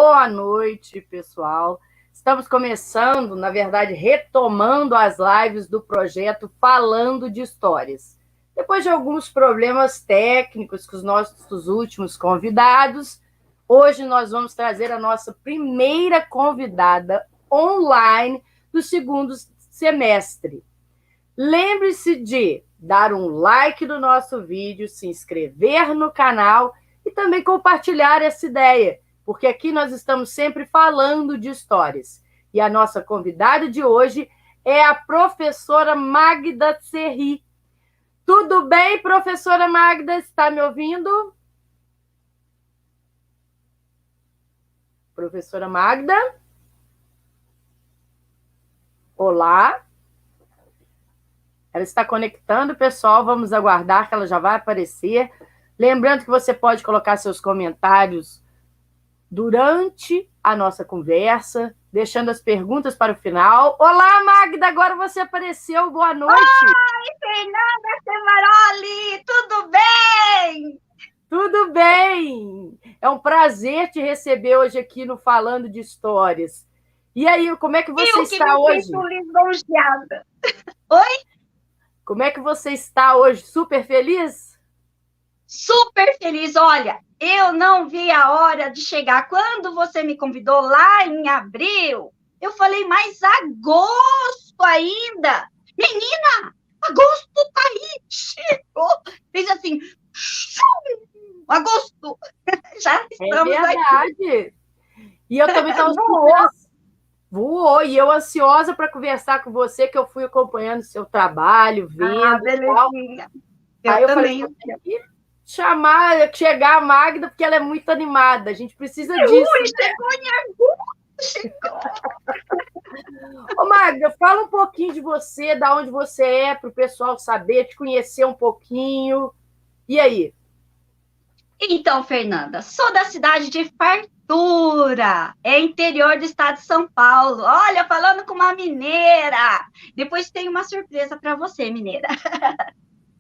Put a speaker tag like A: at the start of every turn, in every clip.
A: Boa noite, pessoal. Estamos começando, na verdade, retomando as lives do projeto Falando de Histórias. Depois de alguns problemas técnicos com os nossos últimos convidados, hoje nós vamos trazer a nossa primeira convidada online do segundo semestre. Lembre-se de dar um like no nosso vídeo, se inscrever no canal e também compartilhar essa ideia, porque aqui nós estamos sempre falando de histórias. E a nossa convidada de hoje é a professora Magda Serri. Tudo bem, professora Magda? Está me ouvindo? Professora Magda? Olá? Ela está conectando, pessoal. Vamos aguardar que ela já vai aparecer. Lembrando que você pode colocar seus comentários durante a nossa conversa, deixando as perguntas para o final. Olá, Magda, agora você apareceu. Boa noite.
B: Oi, Fernanda Semaroli, tudo bem?
A: Tudo bem. É um prazer te receber hoje aqui no Falando de Histórias. E aí, como é que você está hoje?
B: Lisonjeada. Oi?
A: Como é que você está hoje? Super feliz?
B: Super feliz. Olha, eu não vi a hora de chegar. Quando você me convidou lá em abril, eu falei, mas agosto ainda. Menina, agosto tá aí. Chegou. Fez assim, agosto. Já estamos
A: aqui. É verdade. E eu também estava
B: Voou.
A: E eu ansiosa para conversar com você, que eu fui acompanhando o seu trabalho, vendo
B: e tal.
A: Aí eu falei, chegar a Magda, porque ela é muito animada. A gente precisa disso.
B: Chegou.
A: Ô, Magda, fala um pouquinho de você, de onde você é, para o pessoal saber, te conhecer um pouquinho. E aí?
B: Então, Fernanda, sou da cidade de Fartura, é interior do estado de São Paulo. Olha, falando com uma mineira. Depois tem uma surpresa para você, mineira.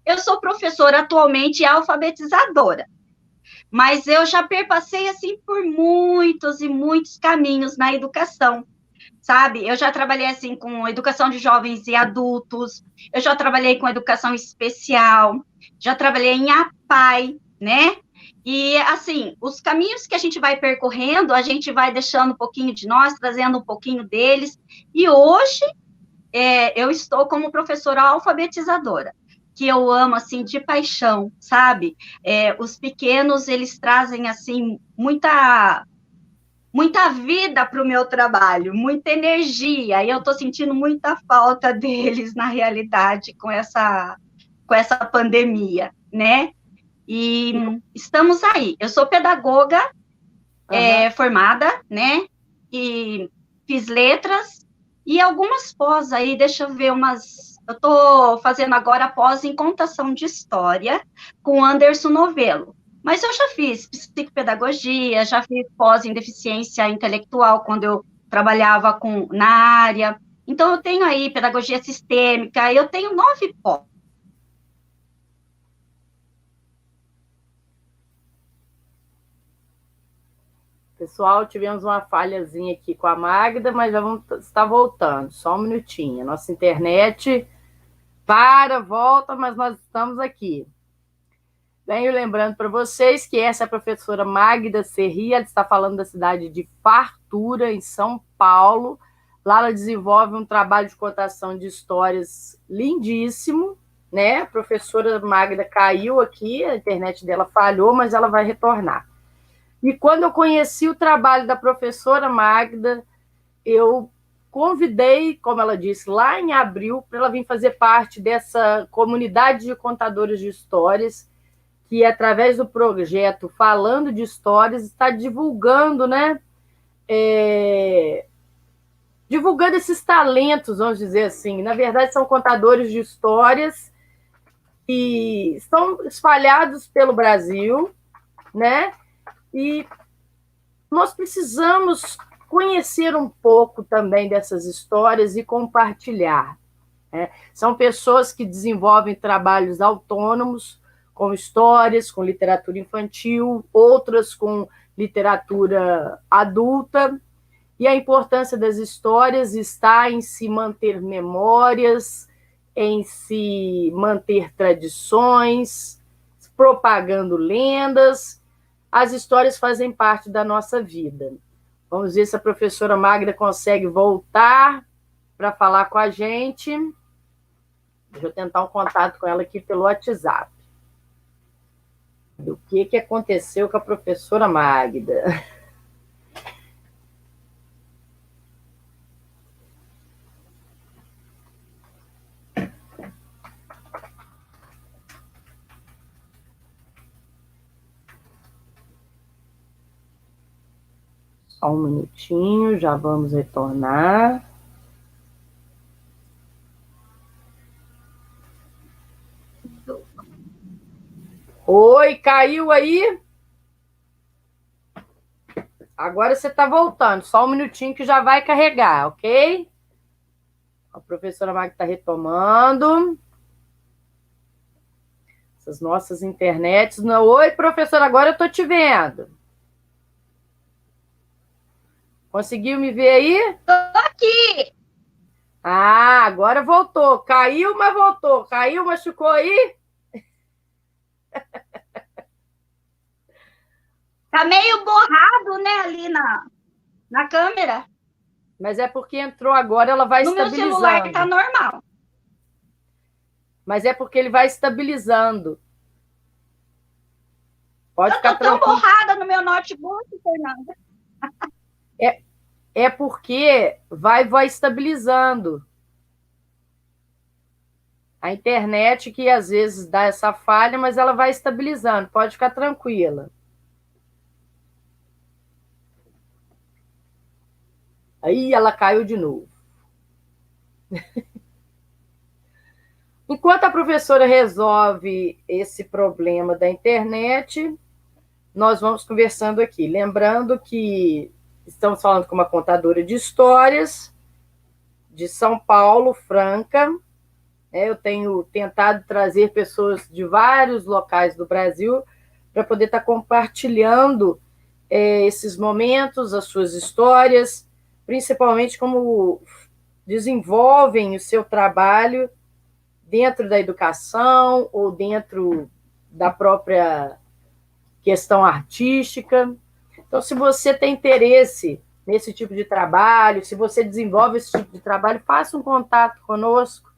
B: Eu sou professora atualmente e alfabetizadora, mas eu já perpassei assim por muitos e muitos caminhos na educação, sabe? Eu já trabalhei assim com educação de jovens e adultos, eu já trabalhei com educação especial, já trabalhei em APAE, né? E, assim, os caminhos que a gente vai percorrendo, a gente vai deixando um pouquinho de nós, trazendo um pouquinho deles. E hoje, eu estou como professora alfabetizadora, que eu amo, assim, de paixão, sabe? Os pequenos, eles trazem, assim, muita vida para o meu trabalho, muita energia, e eu estou sentindo muita falta deles, na realidade, com essa pandemia, né? E estamos aí. Eu sou pedagoga formada, né? E fiz letras e algumas pós aí, deixa eu ver eu estou fazendo agora pós em contação de história com Anderson Novello. Mas eu já fiz psicopedagogia, já fiz pós em deficiência intelectual quando eu trabalhava na área. Então, eu tenho aí pedagogia sistêmica, eu tenho 9 pós.
A: Pessoal, tivemos uma falhazinha aqui com a Magda, mas já vamos estar voltando. Só um minutinho. Nossa internet volta, mas nós estamos aqui. Venho lembrando para vocês que essa é a professora Magda Serri, ela está falando da cidade de Fartura, em São Paulo. Lá ela desenvolve um trabalho de contação de histórias lindíssimo, né? A professora Magda caiu aqui, a internet dela falhou, mas ela vai retornar. E quando eu conheci o trabalho da professora Magda, eu convidei, como ela disse, lá em abril, para ela vir fazer parte dessa comunidade de contadores de histórias, que através do projeto Falando de Histórias está divulgando, né? Divulgando esses talentos, vamos dizer assim. Na verdade, são contadores de histórias que estão espalhados pelo Brasil, né? E nós precisamos conhecer um pouco também dessas histórias e compartilhar. Né? São pessoas que desenvolvem trabalhos autônomos, com histórias, com literatura infantil, outras com literatura adulta, e a importância das histórias está em se manter memórias, em se manter tradições, propagando lendas. As histórias fazem parte da nossa vida. Vamos ver se a professora Magda consegue voltar para falar com a gente. Deixa eu tentar um contato com ela aqui pelo WhatsApp. O que aconteceu com a professora Magda? Só um minutinho, já vamos retornar. Oi, caiu aí? Agora você está voltando. Só um minutinho que já vai carregar, ok? A professora Magda está retomando. Essas nossas internets. Não. Oi, professora, agora eu estou te vendo. Conseguiu me ver aí?
B: Estou aqui.
A: Ah, agora voltou. Caiu, mas voltou. Caiu, machucou aí?
B: Tá meio borrado, né, ali na câmera.
A: Mas é porque entrou agora, ela vai estabilizando.
B: No meu celular tá normal.
A: Mas é porque ele vai estabilizando. Pode ficar tranquilo.
B: Eu tô tão borrada no meu notebook, Fernanda.
A: É porque vai estabilizando. A internet que às vezes dá essa falha, mas ela vai estabilizando. Pode ficar tranquila. Aí ela caiu de novo. Enquanto a professora resolve esse problema da internet, nós vamos conversando aqui. Lembrando que estamos falando com uma contadora de histórias de São Paulo, Franca. Eu tenho tentado trazer pessoas de vários locais do Brasil para poder estar compartilhando esses momentos, as suas histórias, principalmente como desenvolvem o seu trabalho dentro da educação ou dentro da própria questão artística. Então, se você tem interesse nesse tipo de trabalho, se você desenvolve esse tipo de trabalho, faça um contato conosco.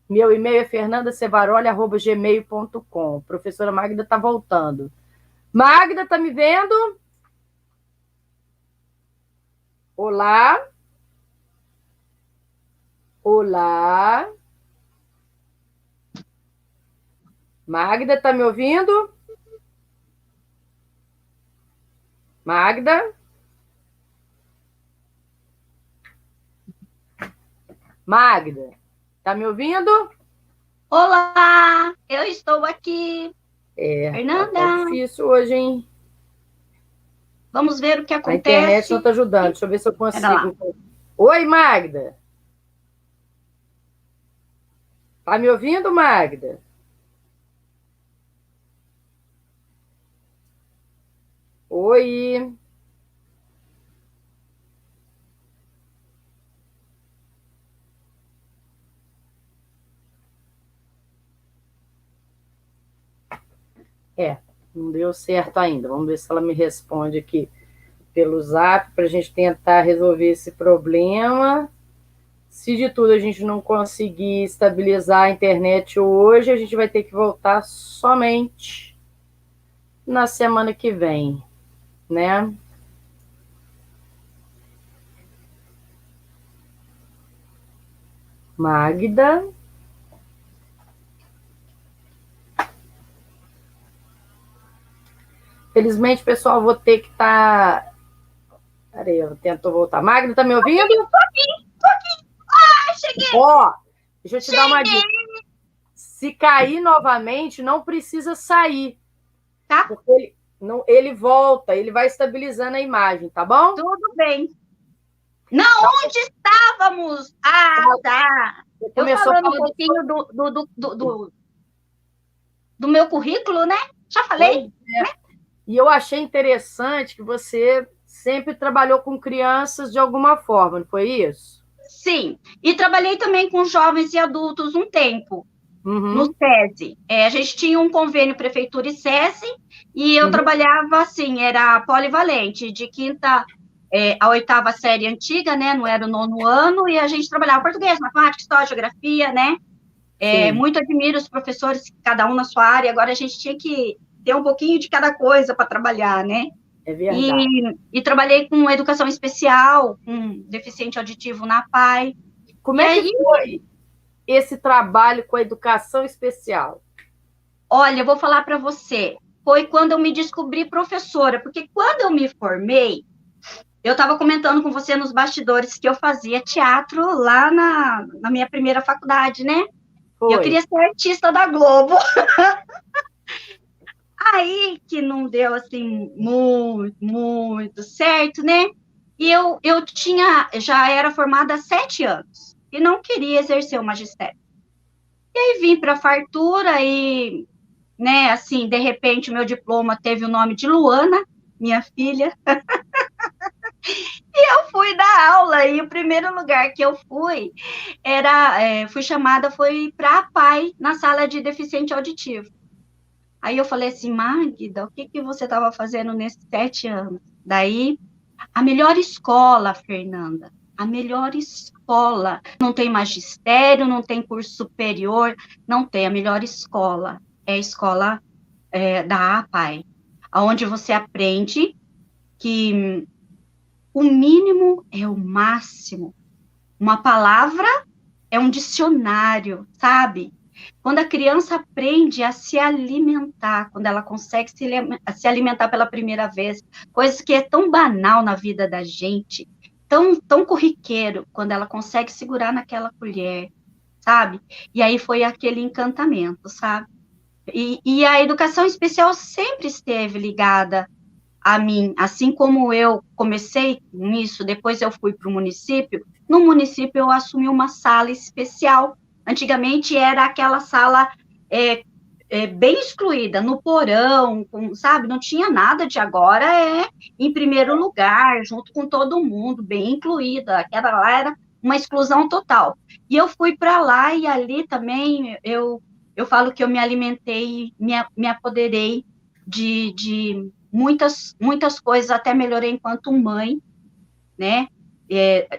A: Meu e-mail é fernandacevaroli@gmail.com. Professora Magda está voltando. Magda, está me vendo? Olá? Olá? Magda, está me ouvindo? Magda? Magda, está me ouvindo?
B: Olá, eu estou aqui. Fernanda.
A: Tá difícil hoje, hein?
B: Vamos ver o que acontece.
A: A internet não está ajudando. Deixa eu ver se eu consigo. Oi, Magda. Está me ouvindo, Magda? Oi. Não deu certo ainda. Vamos ver se ela me responde aqui pelo Zap para a gente tentar resolver esse problema. Se de tudo a gente não conseguir estabilizar a internet hoje, a gente vai ter que voltar somente na semana que vem, né? Magda. Felizmente, pessoal, vou ter que estar... Peraí, eu tento voltar. Magda, tá me ouvindo?
B: Tô aqui. Ah, cheguei.
A: Ó, deixa eu te dar uma dica. Se cair novamente, não precisa sair.
B: Tá?
A: Porque ele volta, ele vai estabilizando a imagem, tá bom?
B: Tudo bem. Não, onde estávamos? Ah, tá. Eu falando um pouquinho do meu currículo, né? Já falei?
A: Né? E eu achei interessante que você sempre trabalhou com crianças de alguma forma, não foi isso?
B: Sim, e trabalhei também com jovens e adultos um tempo, no
A: Uhum,
B: SESI. A gente tinha um convênio Prefeitura e SESI, e eu
A: uhum,
B: trabalhava assim, era polivalente, de quinta a oitava série antiga, né? Não era o nono ano, e a gente trabalhava português, matemática, história, geografia, né?
A: sim,
B: Muito admiro os professores, cada um na sua área, agora a gente tinha que ter um pouquinho de cada coisa para trabalhar, né?
A: é
B: E,
A: verdade.
B: e trabalhei com educação especial, com deficiente auditivo na PAI.
A: Como
B: E
A: é que
B: aí,
A: foi esse trabalho com a educação especial?
B: olha, eu vou falar para você, foi quando eu me descobri professora, porque quando eu me formei, eu estava comentando com você nos bastidores que eu fazia teatro lá na minha primeira faculdade, né? E eu
A: Foi.
B: queria ser artista da Globo. Aí que não deu assim muito certo, né? E eu já era formada há 7 anos e não queria exercer o magistério. E aí vim para a fartura e, né, assim, de repente o meu diploma teve o nome de Luana, minha filha. Eu fui dar aula e o primeiro lugar que eu fui fui chamada foi para a PAI na sala de deficiente auditivo. Aí eu falei assim, Magda, o que que você estava fazendo nesses 7 anos? Daí a melhor escola, Fernanda, a melhor escola. Não tem magistério, não tem curso superior, não tem. A melhor escola é a escola da APAE, onde você aprende que o mínimo é o máximo. Uma palavra é um dicionário, sabe? Quando a criança aprende a se alimentar, quando ela consegue se alimentar pela primeira vez, coisa que é tão banal na vida da gente, tão corriqueiro, quando ela consegue segurar naquela colher, sabe? E aí foi aquele encantamento, sabe? E a educação especial sempre esteve ligada a mim, assim como eu comecei nisso, depois eu fui para o município, no município eu assumi uma sala especial. Antigamente era aquela sala bem excluída, no porão, sabe? Não tinha nada de agora, em primeiro lugar, junto com todo mundo, bem incluída. Aquela lá era uma exclusão total. E eu fui para lá e ali também eu falo que eu me alimentei, me apoderei de muitas coisas, até melhorei enquanto mãe, né?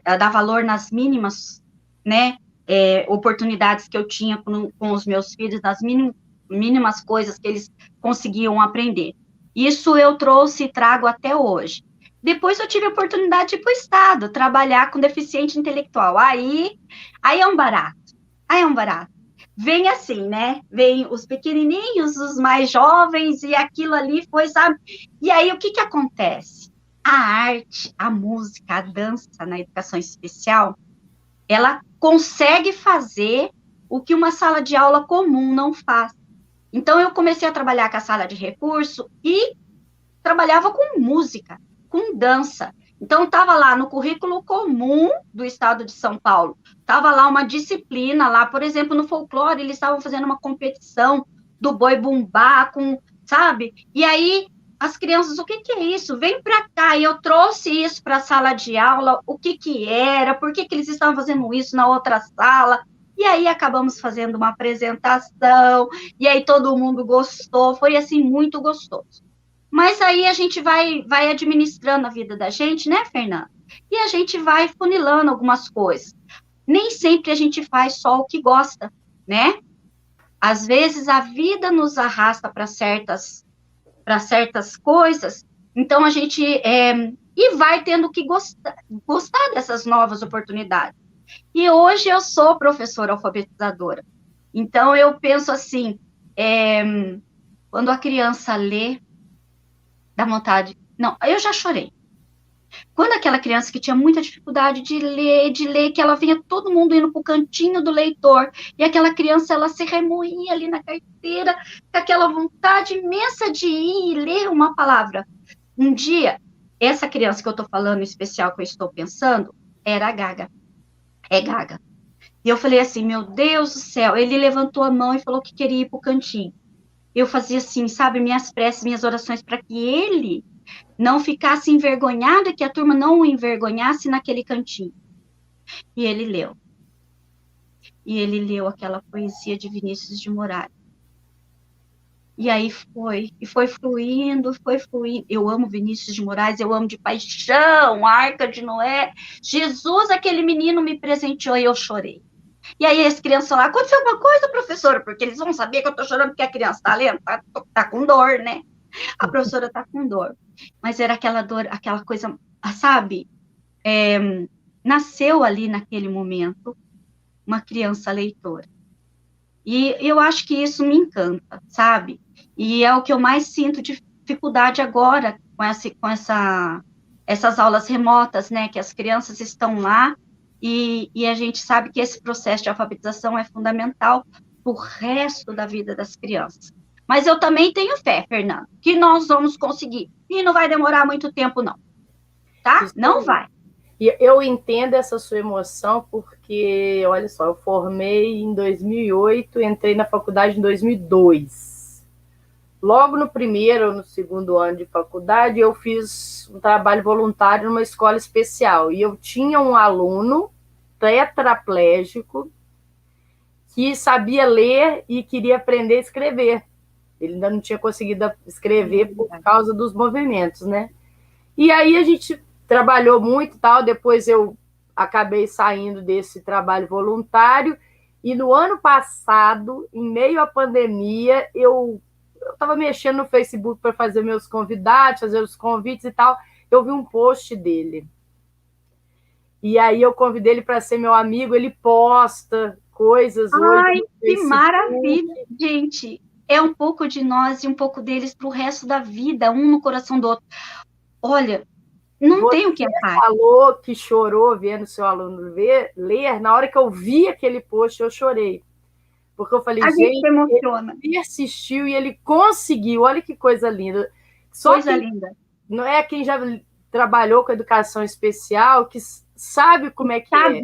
B: A dar valor nas mínimas, né? Oportunidades que eu tinha com os meus filhos, nas mínimas coisas que eles conseguiam aprender. Isso eu trouxe e trago até hoje. Depois eu tive a oportunidade de ir para o Estado, trabalhar com deficiente intelectual. Aí é um barato. Aí é um barato. Vem assim, né? Vem os pequenininhos, os mais jovens, e aquilo ali foi, sabe? E aí o que que acontece? A arte, a música, a dança na educação especial, ela consegue fazer o que uma sala de aula comum não faz. Então, eu comecei a trabalhar com a sala de recurso e trabalhava com música, com dança. Então, estava lá no currículo comum do estado de São Paulo, estava lá uma disciplina, lá, por exemplo, no folclore, eles estavam fazendo uma competição do boi bumbá, sabe? E aí, as crianças, o que que é isso? Vem para cá. E eu trouxe isso para a sala de aula, o que que era, por que que eles estavam fazendo isso na outra sala. E aí acabamos fazendo uma apresentação, e aí todo mundo gostou, foi assim muito gostoso. Mas aí a gente vai administrando a vida da gente, né, Fernanda? E a gente vai funilando algumas coisas. Nem sempre a gente faz só o que gosta, né? Às vezes a vida nos arrasta para certas coisas, então a gente e vai tendo que gostar dessas novas oportunidades. E hoje eu sou professora alfabetizadora. Então eu penso assim, é, quando a criança lê, dá vontade. Não, eu já chorei. Quando aquela criança que tinha muita dificuldade de ler, que ela vinha todo mundo indo para o cantinho do leitor, e aquela criança, ela se remoía ali na carteira, com aquela vontade imensa de ir e ler uma palavra. Um dia, essa criança que eu estou falando, em especial, que eu estou pensando, era a Gaga. É Gaga. E eu falei assim, meu Deus do céu, ele levantou a mão e falou que queria ir para o cantinho. eu fazia assim, sabe, minhas preces, minhas orações, para que ele não ficasse envergonhado e que a turma não o envergonhasse naquele cantinho. E ele leu. E ele leu aquela poesia de Vinícius de Moraes. E aí foi fluindo, foi fluindo. Eu amo Vinícius de Moraes, eu amo de paixão, a Arca de Noé. Jesus, aquele menino me presenteou e eu chorei. E aí as crianças lá, aconteceu alguma coisa, professora? Porque eles vão saber que eu tô chorando porque a criança tá lendo, tá com dor, né? A professora tá com dor. Mas era aquela dor, aquela coisa, sabe? Nasceu ali naquele momento uma criança leitora. E eu acho que isso me encanta, sabe? E é o que eu mais sinto de dificuldade agora com essas aulas remotas, né? Que as crianças estão lá e a gente sabe que esse processo de alfabetização é fundamental para o resto da vida das crianças. Mas eu também tenho fé, Fernanda, que nós vamos conseguir. E não vai demorar muito tempo, não. Tá? Isso não vai.
A: E eu entendo essa sua emoção, porque, olha só, eu formei em 2008, entrei na faculdade em 2002. Logo no primeiro ou no segundo ano de faculdade, eu fiz um trabalho voluntário numa escola especial. E eu tinha um aluno tetraplégico que sabia ler e queria aprender a escrever. Ele ainda não tinha conseguido escrever por causa dos movimentos, né? E aí a gente trabalhou muito e tal, depois eu acabei saindo desse trabalho voluntário, e no ano passado, em meio à pandemia, eu estava mexendo no Facebook para fazer meus convidados, fazer os convites e tal, eu vi um post dele. E aí eu convidei ele para ser meu amigo, ele posta coisas hoje no Facebook.
B: Ai, que maravilha, gente! É um pouco de nós e um pouco deles para o resto da vida, um no coração do outro. Olha, não tem o que
A: errar. Você falou que chorou vendo seu aluno ler. Na hora que eu vi aquele post, eu chorei. Porque eu falei, gente, ele persistiu e ele conseguiu. Olha que coisa linda.
B: Coisa linda.
A: Não é quem já trabalhou com educação especial que sabe como é que
B: sabe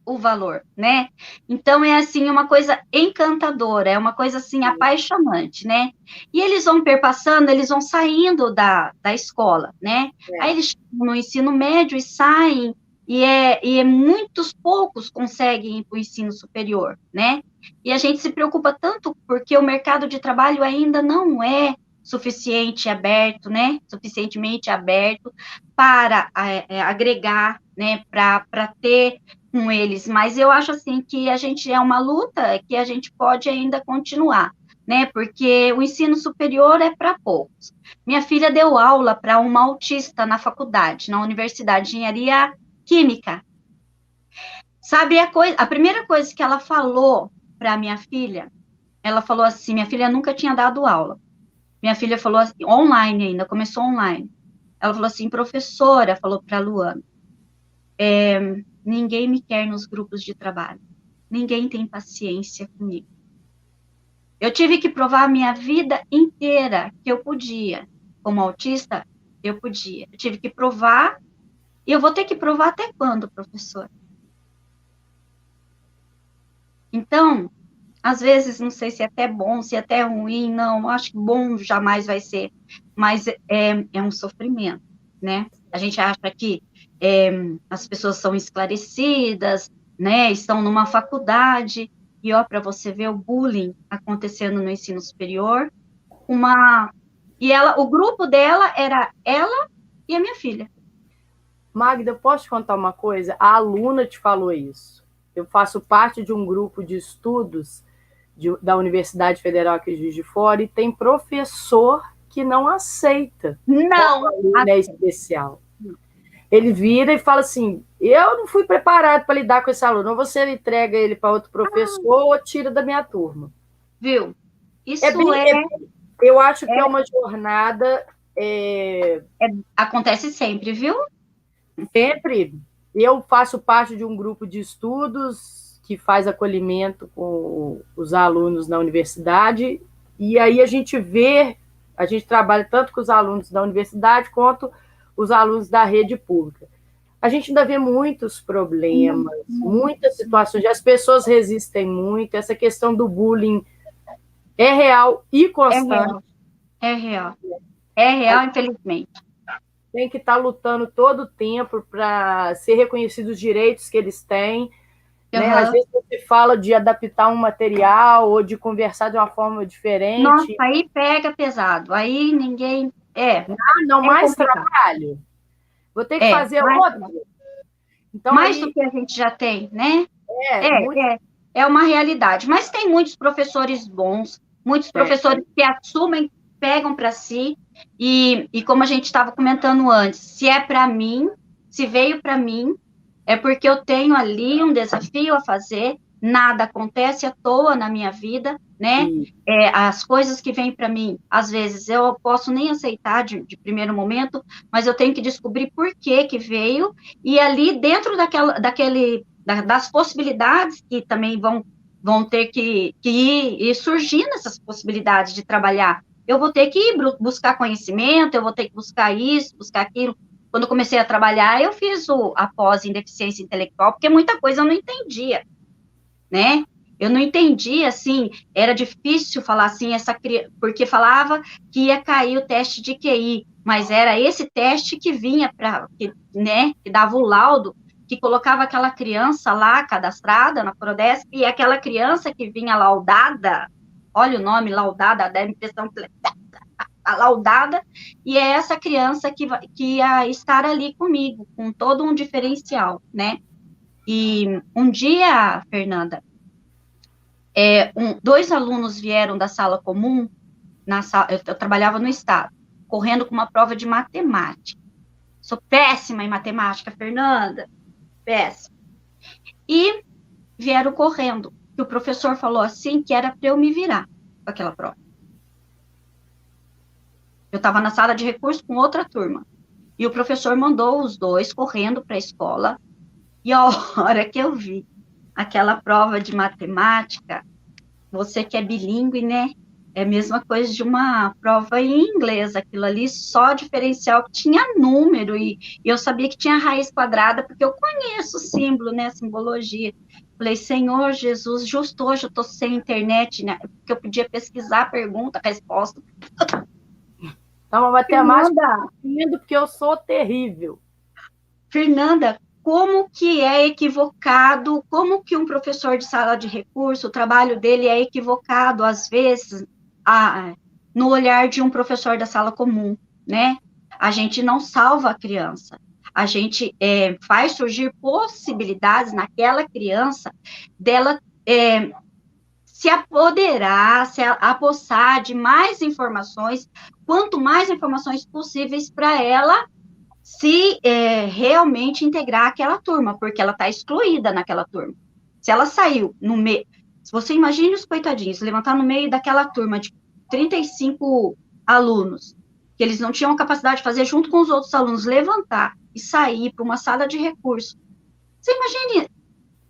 B: o valor, né? Então é assim uma coisa encantadora, é uma coisa assim apaixonante, né? E eles vão perpassando, eles vão saindo da escola, né? Aí eles chegam no ensino médio e saem, e muitos poucos conseguem ir para o ensino superior, né? E a gente se preocupa tanto porque o mercado de trabalho ainda não é suficientemente aberto para agregar, né, para ter com eles, mas eu acho assim que a gente é uma luta que a gente pode ainda continuar, né, porque o ensino superior é para poucos. Minha filha deu aula para uma autista na faculdade, na Universidade de Engenharia Química. Sabe a primeira coisa que ela falou para minha filha, ela falou assim, minha filha nunca tinha dado aula. Minha filha falou assim, online ainda, começou online. Ela falou assim, professora, falou para a Luana, ninguém me quer nos grupos de trabalho. Ninguém tem paciência comigo. Eu tive que provar a minha vida inteira que eu podia. Como autista, eu podia. Eu tive que provar, e eu vou ter que provar até quando, professora? Então, às vezes, não sei se é até bom, se é até ruim, não, acho que bom jamais vai ser, mas é um sofrimento, né? A gente acha que as pessoas são esclarecidas, né? Estão numa faculdade, e ó, para você ver o bullying acontecendo no ensino superior, o grupo dela era ela e a minha filha.
A: Magda, posso te contar uma coisa? A aluna te falou isso. Eu faço parte de um grupo de estudos da Universidade Federal aqui de Juiz de Fora, e tem professor que não aceita.
B: Não!
A: É especial. Ele vira e fala assim, eu não fui preparado para lidar com esse aluno, ou você entrega ele para outro professor ou tira da minha turma.
B: Viu? Isso
A: eu acho que é uma jornada...
B: acontece sempre, viu?
A: Sempre. Eu faço parte de um grupo de estudos que faz acolhimento com os alunos na universidade, e aí a gente trabalha tanto com os alunos da universidade quanto os alunos da rede pública. A gente ainda vê muitos problemas, muitas situações, as pessoas resistem muito, essa questão do bullying É real e
B: É
A: constante.
B: real. É real. É real, infelizmente.
A: Tem que estar lutando todo o tempo para ser reconhecidos os direitos que eles têm. Né? Às vezes você fala de adaptar um material ou de conversar de uma forma
B: Nossa,
A: diferente.
B: aí pega pesado. Aí ninguém.
A: Não,
B: É
A: mais
B: complicado.
A: trabalho. Vou ter que fazer outro. Então,
B: mais
A: aí,
B: do que a gente já tem, né?
A: muito...
B: É uma realidade. Mas tem muitos professores bons, muitos professores que assumem, pegam para si, e como a gente estava comentando antes, se é para mim, se veio para mim, é porque eu tenho ali um desafio a fazer, nada acontece à toa na minha vida, né? As coisas que vêm para mim, às vezes eu posso nem aceitar de primeiro momento, mas eu tenho que descobrir por que veio, e ali dentro das possibilidades que também vão ter que ir surgindo essas possibilidades de trabalhar. Eu vou ter que ir buscar conhecimento, eu vou ter que buscar isso, buscar aquilo. Quando eu comecei a trabalhar, eu fiz a pós em deficiência intelectual, porque muita coisa eu não entendia, né? Eu não entendia, assim, era difícil falar assim, porque falava que ia cair o teste de QI, mas era esse teste que vinha né, que dava o laudo, que colocava aquela criança lá cadastrada na Prodesp, e aquela criança que vinha laudada, olha o nome, laudada, dá a impressão que laudada, e é essa criança que ia estar ali comigo, com todo um diferencial, né? E um dia, Fernanda, dois alunos vieram da sala comum, eu trabalhava no estado, correndo com uma prova de matemática. Sou péssima em matemática, Fernanda, péssima. E vieram correndo, que o professor falou assim, que era para eu me virar com aquela prova. Eu estava na sala de recurso com outra turma. E o professor mandou os dois correndo para a escola. E a hora que eu vi aquela prova de matemática, você que é bilíngue, né? É a mesma coisa de uma prova em inglês, aquilo ali só diferencial que tinha número, e eu sabia que tinha raiz quadrada, porque eu conheço o símbolo, né, a simbologia. Falei, Senhor Jesus, justo hoje eu estou sem internet, né, porque eu podia pesquisar a pergunta, a resposta.
A: Então, a matemática lindo, porque eu sou terrível.
B: Fernanda, como que é equivocado, como que um professor de sala de recurso, o trabalho dele é equivocado, às vezes, no olhar de um professor da sala comum, né? A gente não salva a criança, a gente faz surgir possibilidades naquela criança dela se apoderar, se apossar de mais informações, quanto mais informações possíveis para ela se realmente integrar aquela turma, porque ela está excluída naquela turma. Se ela saiu no meio... Se você imagine os coitadinhos, levantar no meio daquela turma de 35 alunos, que eles não tinham capacidade de fazer junto com os outros alunos, levantar e sair para uma sala de recurso. Você imagine,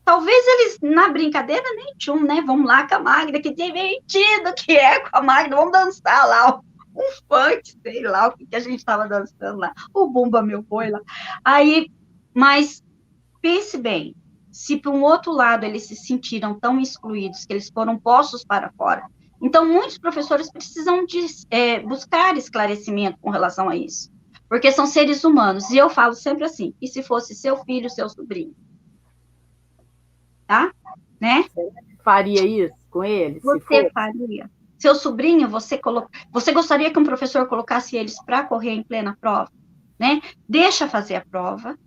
B: talvez eles, na brincadeira, nem tinham, né? Vamos lá com a Magda, que divertido que é com a Magda, vamos dançar lá, um funk, sei lá o que a gente estava dançando lá, o Bumba Meu Boi lá. Aí, mas pense bem, se por um outro lado eles se sentiram tão excluídos que eles foram postos para fora, então muitos professores precisam buscar esclarecimento com relação a isso, porque são seres humanos, e eu falo sempre assim, e se fosse seu filho, seu sobrinho? Tá? Né?
A: Você faria isso com ele?
B: Você faria? Seu sobrinho, você gostaria que um professor colocasse eles para correr em plena prova, né? Deixa fazer a prova,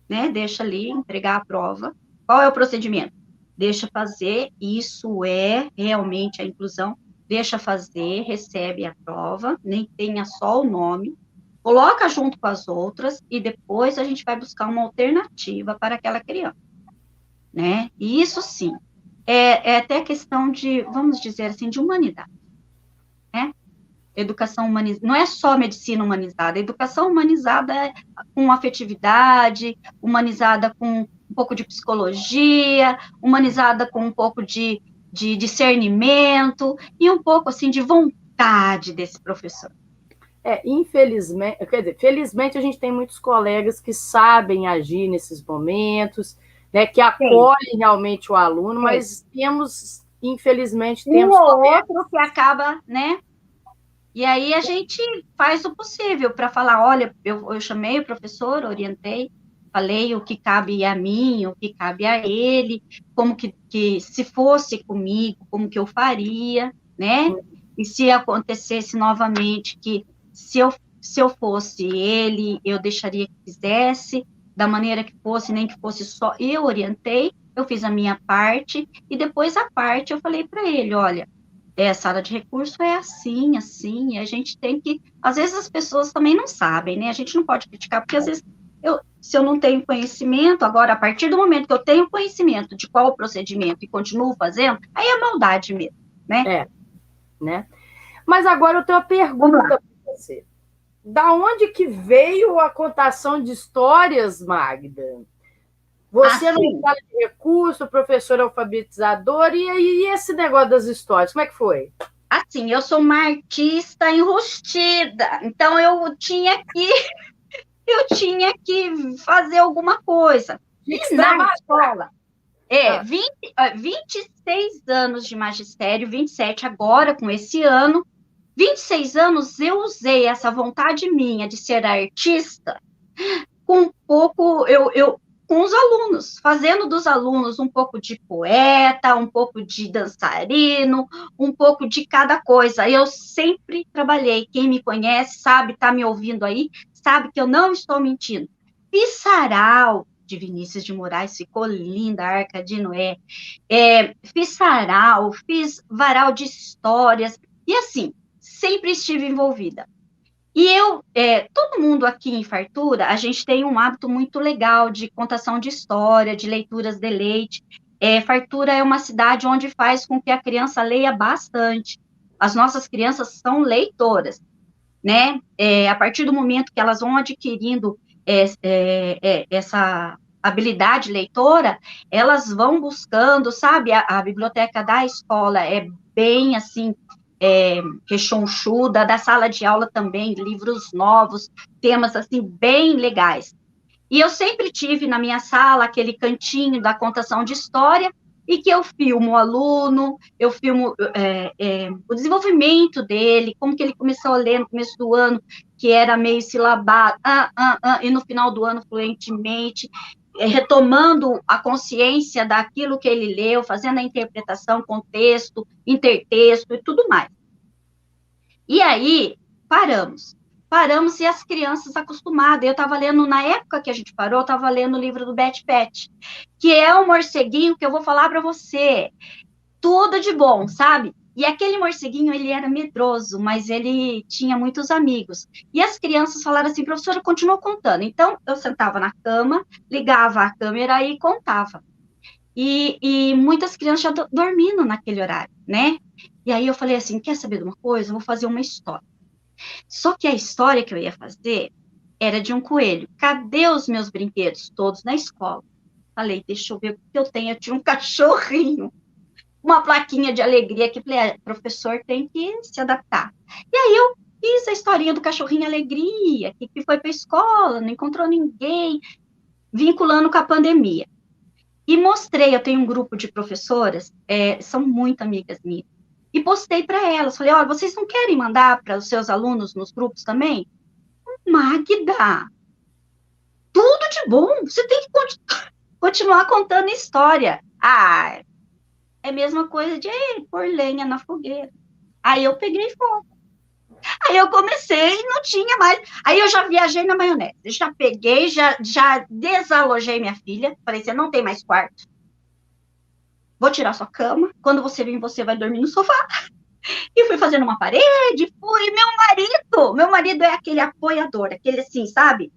B: né? Deixa ali entregar a prova. Qual é o procedimento? Deixa fazer, isso é realmente a inclusão. Deixa fazer, recebe a prova, nem tenha só o nome, coloca junto com as outras e depois a gente vai buscar uma alternativa para aquela criança, né? E isso sim, é até questão de, vamos dizer assim, de humanidade, né? Educação humanizada, não é só medicina humanizada, educação humanizada é com afetividade, humanizada com um pouco de psicologia, humanizada com um pouco de discernimento e um pouco, assim, de vontade desse professor.
A: Infelizmente, quer dizer, felizmente a gente tem muitos colegas que sabem agir nesses momentos, né, que acolhem realmente o aluno, mas temos infelizmente,
B: Um
A: temos
B: ou outro que acaba, né? E aí a gente faz o possível para falar, olha, eu chamei o professor, orientei, falei o que cabe a mim, o que cabe a ele, como que se fosse comigo, como que eu faria, né? E se acontecesse novamente, que se eu fosse ele, eu deixaria que fizesse, da maneira que fosse, nem que fosse só, eu orientei, eu fiz a minha parte, e depois a parte eu falei para ele, olha, sala de recurso é assim, assim, e a gente tem que, às vezes as pessoas também não sabem, né, a gente não pode criticar, porque às vezes, se eu não tenho conhecimento, agora, a partir do momento que eu tenho conhecimento de qual o procedimento e continuo fazendo, aí é maldade mesmo, né?
A: Né? Mas agora eu tenho uma pergunta para você. Da onde que veio a contação de histórias, Magda? Você não fala de recurso, professor alfabetizador, e esse negócio das histórias, como é que foi?
B: Assim, eu sou uma artista enrustida, então eu tinha que fazer alguma coisa. E na escola, 26 anos de magistério, 27 agora com esse ano, 26 anos eu usei essa vontade minha de ser artista com um pouco, com os alunos, fazendo dos alunos um pouco de poeta, um pouco de dançarino, um pouco de cada coisa. Eu sempre trabalhei, quem me conhece sabe, está me ouvindo aí, sabe que eu não estou mentindo. Fiz sarau de Vinícius de Moraes, ficou linda a Arca de Noé. Fiz sarau, fiz varal de histórias, e assim, sempre estive envolvida. E todo mundo aqui em Fartura, a gente tem um hábito muito legal de contação de história, de leituras de leite. Fartura é uma cidade onde faz com que a criança leia bastante. As nossas crianças são leitoras, né? A partir do momento que elas vão adquirindo essa habilidade leitora, elas vão buscando, sabe? A biblioteca da escola é bem assim, rechonchuda, da sala de aula também, livros novos, temas assim bem legais. E eu sempre tive na minha sala aquele cantinho da contação de história, e que eu filmo o aluno, eu filmo o desenvolvimento dele, como que ele começou a ler no começo do ano, que era meio silabado, e no final do ano fluentemente, retomando a consciência daquilo que ele leu, fazendo a interpretação, contexto, intertexto e tudo mais. E aí, paramos e as crianças acostumadas. Eu estava lendo, na época que a gente parou, eu estava lendo o livro do Betty Pet, que é um morceguinho que eu vou falar para você, tudo de bom, sabe? E aquele morceguinho, ele era medroso, mas ele tinha muitos amigos. E as crianças falaram assim, professora, continua contando. Então, eu sentava na cama, ligava a câmera e contava. E muitas crianças já dormindo naquele horário, né? E aí eu falei assim, quer saber de uma coisa? Eu vou fazer uma história. Só que a história que eu ia fazer era de um coelho. Cadê os meus brinquedos? Todos na escola. Falei, deixa eu ver o que eu tenho. Eu tinha um cachorrinho, uma plaquinha de alegria que falei, professor tem que se adaptar. E aí eu fiz a historinha do cachorrinho alegria, que foi para a escola, não encontrou ninguém, vinculando com a pandemia. E mostrei, eu tenho um grupo de professoras, são muito amigas minhas, e postei para elas, falei, olha, vocês não querem mandar para os seus alunos nos grupos também? Magda, tudo de bom, você tem que continuar contando história. É a mesma coisa de pôr lenha na fogueira. Aí eu peguei fogo. Aí eu comecei e não tinha mais. Aí eu já viajei na maionese. Já peguei, já desalojei minha filha. Falei, você não tem mais quarto. Vou tirar sua cama. Quando você vir, você vai dormir no sofá. E fui fazendo uma parede, fui. Meu marido é aquele apoiador, aquele assim, sabe?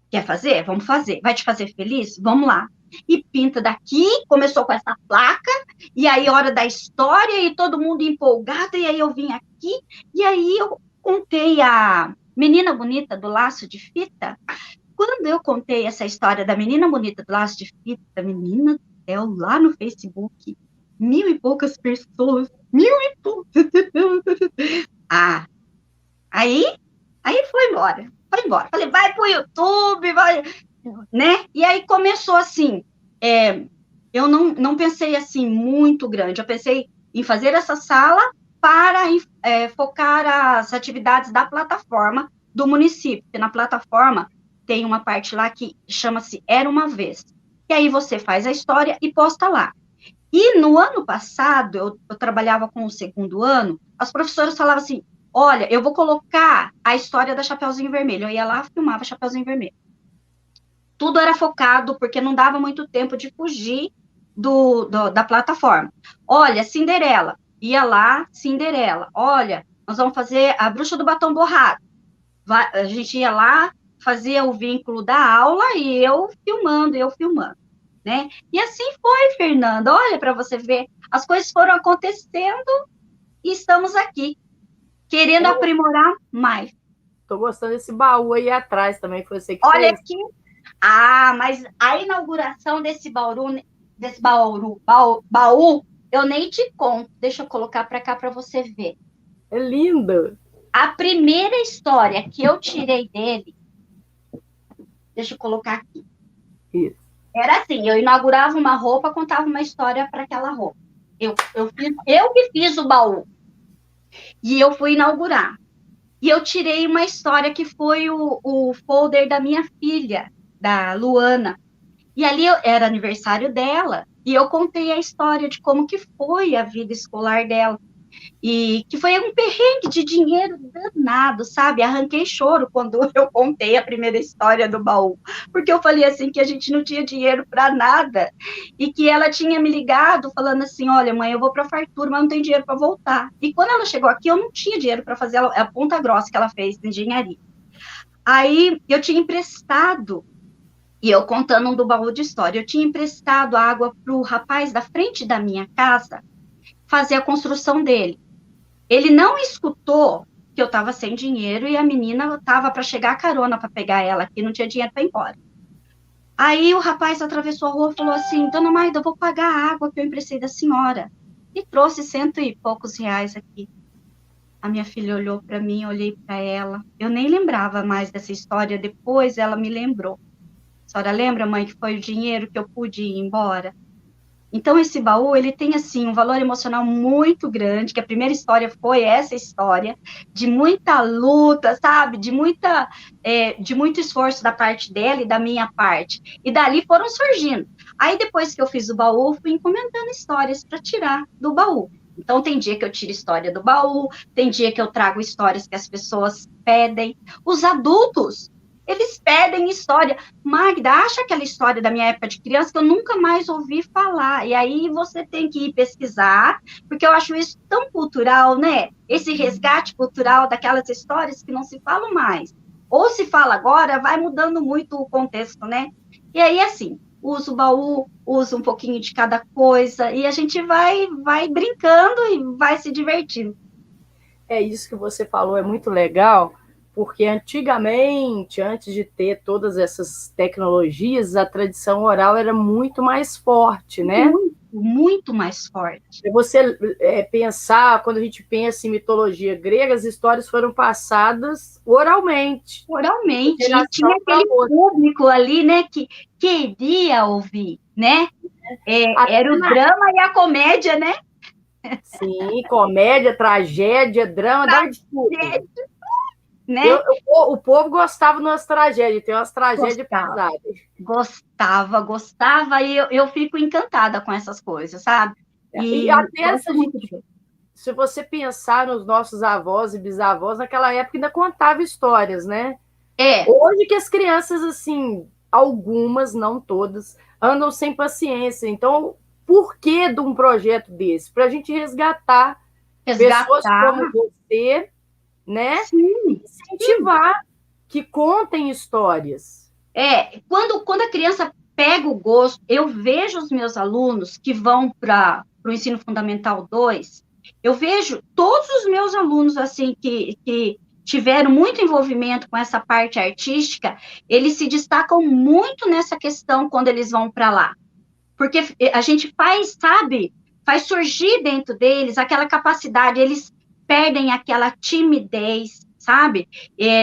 B: Quer fazer? Vamos fazer. Vai te fazer feliz? Vamos lá. E pinta daqui, começou com essa placa, e aí hora da história, e todo mundo empolgado, e aí eu vim aqui, e aí eu contei a Menina Bonita do Laço de Fita. Quando eu contei essa história da Menina Bonita do Laço de Fita, menina do céu, lá no Facebook, 1.000 e poucas pessoas, 1.000 e poucas. Aí foi embora. Falei, vai pro YouTube, vai, né? E aí começou assim, eu não pensei assim muito grande, eu pensei em fazer essa sala para focar as atividades da plataforma do município, porque na plataforma tem uma parte lá que chama-se Era Uma Vez, e aí você faz a história e posta lá. E no ano passado, eu trabalhava com o segundo ano, as professoras falavam assim, olha, eu vou colocar a história da Chapeuzinho Vermelho, eu ia lá, filmava Chapeuzinho Vermelho. Tudo era focado, porque não dava muito tempo de fugir da plataforma. Olha, Cinderela, ia lá, Cinderela. Olha, nós vamos fazer a Bruxa do Batom Borrado. A gente ia lá, fazia o vínculo da aula e eu filmando, né? E assim foi, Fernanda. Olha para você ver, as coisas foram acontecendo e estamos aqui, querendo aprimorar mais.
A: Tô gostando desse baú aí atrás também, foi você que
B: Olha
A: fez.
B: aqui. Mas a inauguração desse baú, eu nem te conto. Deixa eu colocar para cá para você ver.
A: É lindo.
B: A primeira história que eu tirei dele, deixa eu colocar aqui.
A: Isso.
B: Era assim, eu inaugurava uma roupa, contava uma história para aquela roupa. Eu que fiz o baú. E eu fui inaugurar. E eu tirei uma história que foi o folder da minha filha, da Luana. E ali era aniversário dela, e eu contei a história de como que foi a vida escolar dela. E que foi um perrengue de dinheiro danado, sabe? Arranquei choro quando eu contei a primeira história do baú, porque eu falei assim que a gente não tinha dinheiro para nada, e que ela tinha me ligado falando assim, olha, mãe, eu vou para a fartura, mas não tenho dinheiro para voltar. E quando ela chegou aqui, eu não tinha dinheiro para fazer a ponta grossa que ela fez de engenharia. Aí eu tinha emprestado, e eu contando do baú de história, eu tinha emprestado água para o rapaz da frente da minha casa fazer a construção dele. Ele não escutou que eu estava sem dinheiro e a menina estava para chegar a carona para pegar ela, que não tinha dinheiro para ir embora. Aí o rapaz atravessou a rua e falou assim, dona Maida, eu vou pagar a água que eu emprestei da senhora. E trouxe 100 e poucos reais aqui. A minha filha olhou para mim, olhei para ela. Eu nem lembrava mais dessa história, depois ela me lembrou. A senhora lembra, mãe, que foi o dinheiro que eu pude ir embora? Então, esse baú, ele tem, assim, um valor emocional muito grande, que a primeira história foi essa história, de muita luta, sabe? De muito esforço da parte dela e da minha parte. E dali foram surgindo. Aí, depois que eu fiz o baú, fui encomendando histórias para tirar do baú. Então, tem dia que eu tiro história do baú, tem dia que eu trago histórias que as pessoas pedem. Os adultos, eles pedem história. Magda, acha aquela história da minha época de criança que eu nunca mais ouvi falar. E aí você tem que ir pesquisar, porque eu acho isso tão cultural, né? Esse resgate cultural daquelas histórias que não se falam mais. Ou se fala agora, vai mudando muito o contexto, né? E aí, assim, usa o baú, usa um pouquinho de cada coisa, e a gente vai brincando e vai se divertindo.
A: É isso que você falou, é muito legal, porque antigamente, antes de ter todas essas tecnologias, a tradição oral era muito mais forte, né?
B: Muito mais forte.
A: Você pensar, quando a gente pensa em mitologia grega, as histórias foram passadas oralmente.
B: Oralmente, e tinha aquele público ali, né, que queria ouvir, né? Era o drama e a comédia, né?
A: Sim, comédia, tragédia, drama, dava de tudo.
B: Né?
A: O povo gostava de umas tragédias, tem umas tragédias pesadas.
B: Gostava, e eu fico encantada com essas coisas, sabe?
A: E até se você pensar nos nossos avós e bisavós, naquela época ainda contava histórias, né? Hoje que as crianças, assim, algumas, não todas, andam sem paciência. Então, por que de um projeto desse? Para a gente resgatar pessoas como você, né?
B: Sim,
A: incentivar que contem histórias.
B: Quando a criança pega o gosto, eu vejo os meus alunos que vão para o ensino fundamental 2, eu vejo todos os meus alunos assim que tiveram muito envolvimento com essa parte artística, eles se destacam muito nessa questão quando eles vão para lá. Porque a gente faz surgir dentro deles aquela capacidade, eles perdem aquela timidez, sabe?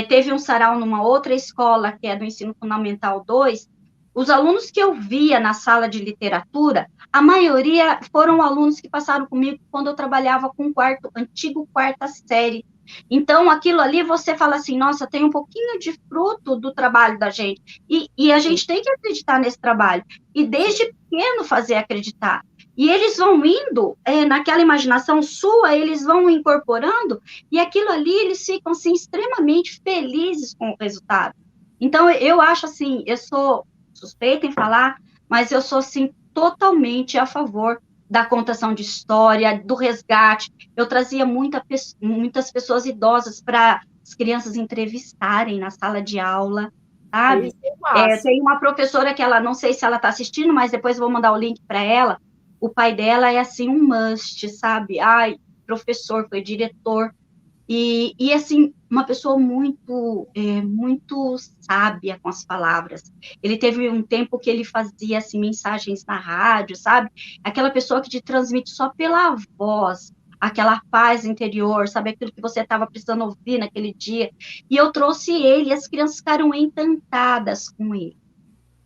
B: Teve um sarau numa outra escola, que é do Ensino Fundamental 2, Os alunos que eu via na sala de literatura, a maioria foram alunos que passaram comigo quando eu trabalhava com antigo quarta série. Então, aquilo ali, você fala assim, nossa, tem um pouquinho de fruto do trabalho da gente. E a gente tem que acreditar nesse trabalho. E desde pequeno fazer acreditar. E eles vão indo, naquela imaginação sua, eles vão incorporando, e aquilo ali, eles ficam, assim, extremamente felizes com o resultado. Então, eu acho assim, eu sou suspeita em falar, mas eu sou, assim, totalmente a favor da contação de história, do resgate. Eu trazia muitas pessoas idosas para as crianças entrevistarem na sala de aula, sabe? Tem uma professora que ela, não sei se ela está assistindo, mas depois eu vou mandar o link para ela. O pai dela é, assim, um must, sabe? Ai, professor, foi diretor. E assim, uma pessoa muito, muito sábia com as palavras. Ele teve um tempo que ele fazia, assim, mensagens na rádio, sabe? Aquela pessoa que te transmite só pela voz, aquela paz interior, sabe? Aquilo que você estava precisando ouvir naquele dia. E eu trouxe ele, e as crianças ficaram encantadas com ele,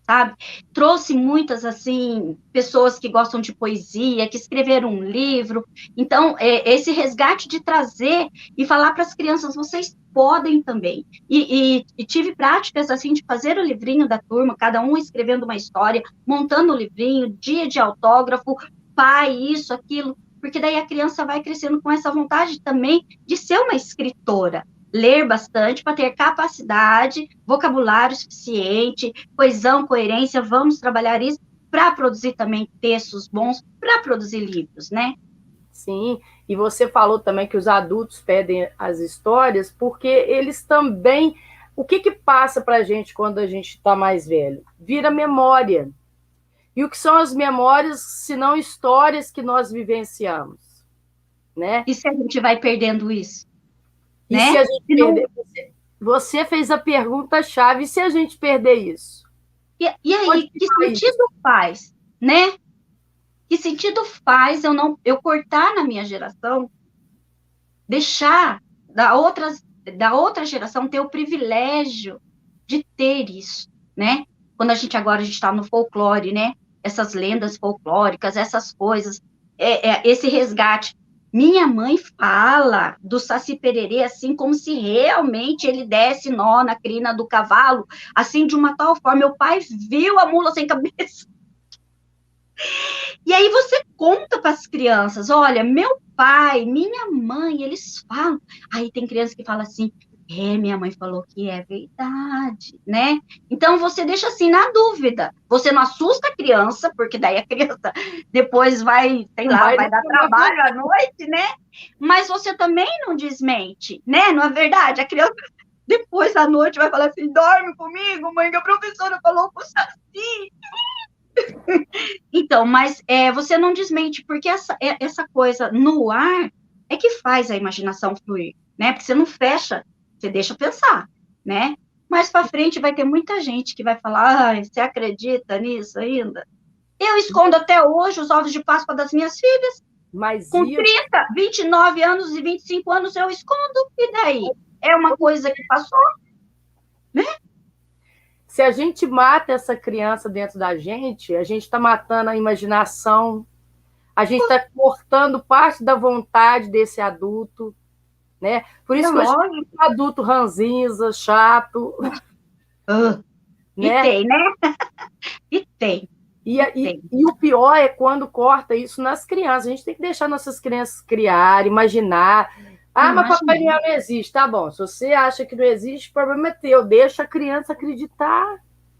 B: sabe? Trouxe muitas, assim, pessoas que gostam de poesia, que escreveram um livro. Então, esse resgate de trazer e falar para as crianças, vocês podem também. E tive práticas, assim, de fazer o livrinho da turma, cada um escrevendo uma história, montando o livrinho, dia de autógrafo, pai, isso, aquilo, porque daí a criança vai crescendo com essa vontade também de ser uma escritora. Ler bastante para ter capacidade, vocabulário suficiente, coesão, coerência, vamos trabalhar isso para produzir também textos bons, para produzir livros, né?
A: Sim, e você falou também que os adultos pedem as histórias porque eles também... O que passa para a gente quando a gente está mais velho? Vira memória. E o que são as memórias, se não histórias que nós vivenciamos, né?
B: E se a gente vai perdendo isso?
A: E
B: né?
A: se a gente perder... Você fez a pergunta-chave, e se a gente perder isso?
B: E aí, que sentido faz, né? Que sentido faz eu cortar na minha geração, deixar da outra geração ter o privilégio de ter isso, né? Quando a gente está no folclore, né? Essas lendas folclóricas, essas coisas, esse resgate. Minha mãe fala do Saci Pererê assim, como se realmente ele desse nó na crina do cavalo, assim, de uma tal forma. Meu pai viu a mula sem cabeça. E aí você conta para as crianças, olha, meu pai, minha mãe, eles falam. Aí tem criança que fala assim, minha mãe falou que é verdade, né? Então você deixa assim na dúvida. Você não assusta a criança, porque daí a criança depois vai, sei lá, vai dar trabalho à noite, né? Mas você também não desmente, né? Não é verdade? A criança depois da noite vai falar assim, dorme comigo, mãe, que a professora falou com o Saci. Então, mas você não desmente, porque essa coisa no ar é que faz a imaginação fluir, né? Porque você não fecha, você deixa pensar, né? Mais para frente vai ter muita gente que vai falar, você acredita nisso ainda? Eu escondo até hoje os ovos de Páscoa das minhas filhas, mas com 30, 29 anos e 25 anos eu escondo, e daí? É uma coisa que passou, né?
A: Se a gente mata essa criança dentro da gente, a gente está matando a imaginação, a gente está cortando parte da vontade desse adulto, né? Por isso que eu chamo de adulto ranzinza, chato.
B: Né? E tem, né? E tem.
A: E o pior é quando corta isso nas crianças. A gente tem que deixar nossas crianças criar, imaginar. Mas Papai Noel não existe. Tá bom, se você acha que não existe, o problema é teu. Deixa a criança acreditar.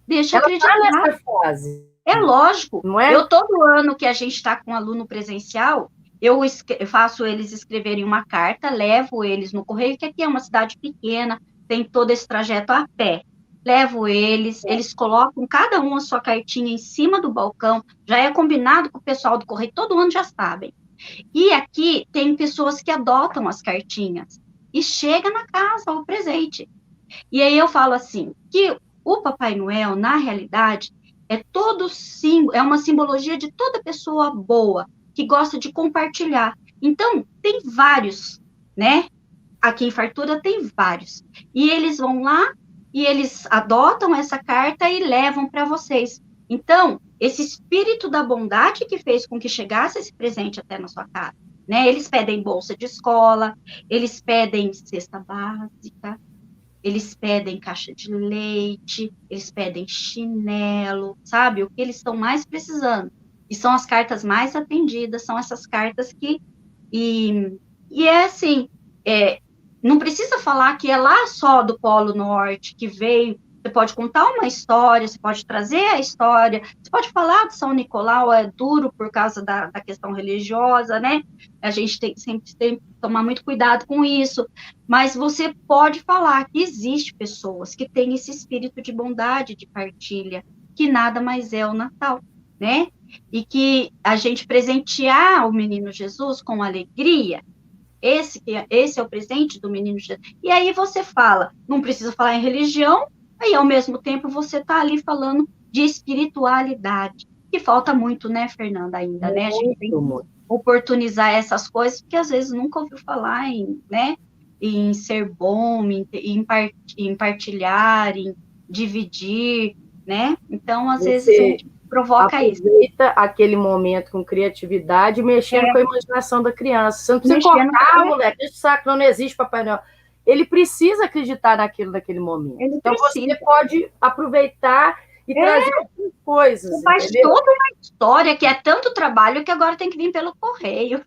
B: Deixa acreditar.
A: Tá nessa fase.
B: É lógico.
A: Não é?
B: Eu, todo ano que a gente está com aluno presencial, eu faço eles escreverem uma carta, levo eles no correio, que aqui é uma cidade pequena, tem todo esse trajeto a pé. Levo eles colocam cada um a sua cartinha em cima do balcão, já é combinado com o pessoal do correio, todo ano já sabem. E aqui tem pessoas que adotam as cartinhas e chega na casa o presente. E aí eu falo assim, que o Papai Noel, na realidade, é uma simbologia de toda pessoa boa, que gosta de compartilhar. Então, tem vários, né? Aqui em Fartura tem vários. E eles vão lá e eles adotam essa carta e levam para vocês. Então, esse espírito da bondade que fez com que chegasse esse presente até na sua casa, né? Eles pedem bolsa de escola, eles pedem cesta básica, eles pedem caixa de leite, eles pedem chinelo, sabe? O que eles estão mais precisando. E são as cartas mais atendidas, são essas cartas que... E é assim, não precisa falar que é lá só do Polo Norte que veio. Você pode contar uma história, você pode trazer a história, você pode falar de São Nicolau, é duro por causa da questão religiosa, né? A gente sempre tem que tomar muito cuidado com isso, mas você pode falar que existe pessoas que têm esse espírito de bondade, de partilha, que nada mais é o Natal, né? E que a gente presentear o menino Jesus com alegria, esse é o presente do menino Jesus. E aí você fala, não precisa falar em religião, aí, ao mesmo tempo, você está ali falando de espiritualidade, que falta muito, né, Fernanda, ainda, né? A gente tem que oportunizar essas coisas, porque às vezes nunca ouviu falar em, né, em ser bom, em partilhar, em dividir, né? Então, às vezes, a gente provoca isso.
A: Aproveita aquele momento com criatividade, mexendo com a imaginação da criança. Você não precisa cortar, moleque, deixa o saco, não existe Papai Noel. Ele precisa acreditar naquilo naquele momento. Então, você pode aproveitar e trazer outras coisas.
B: Você faz toda uma história que é tanto trabalho que agora tem que vir pelo correio.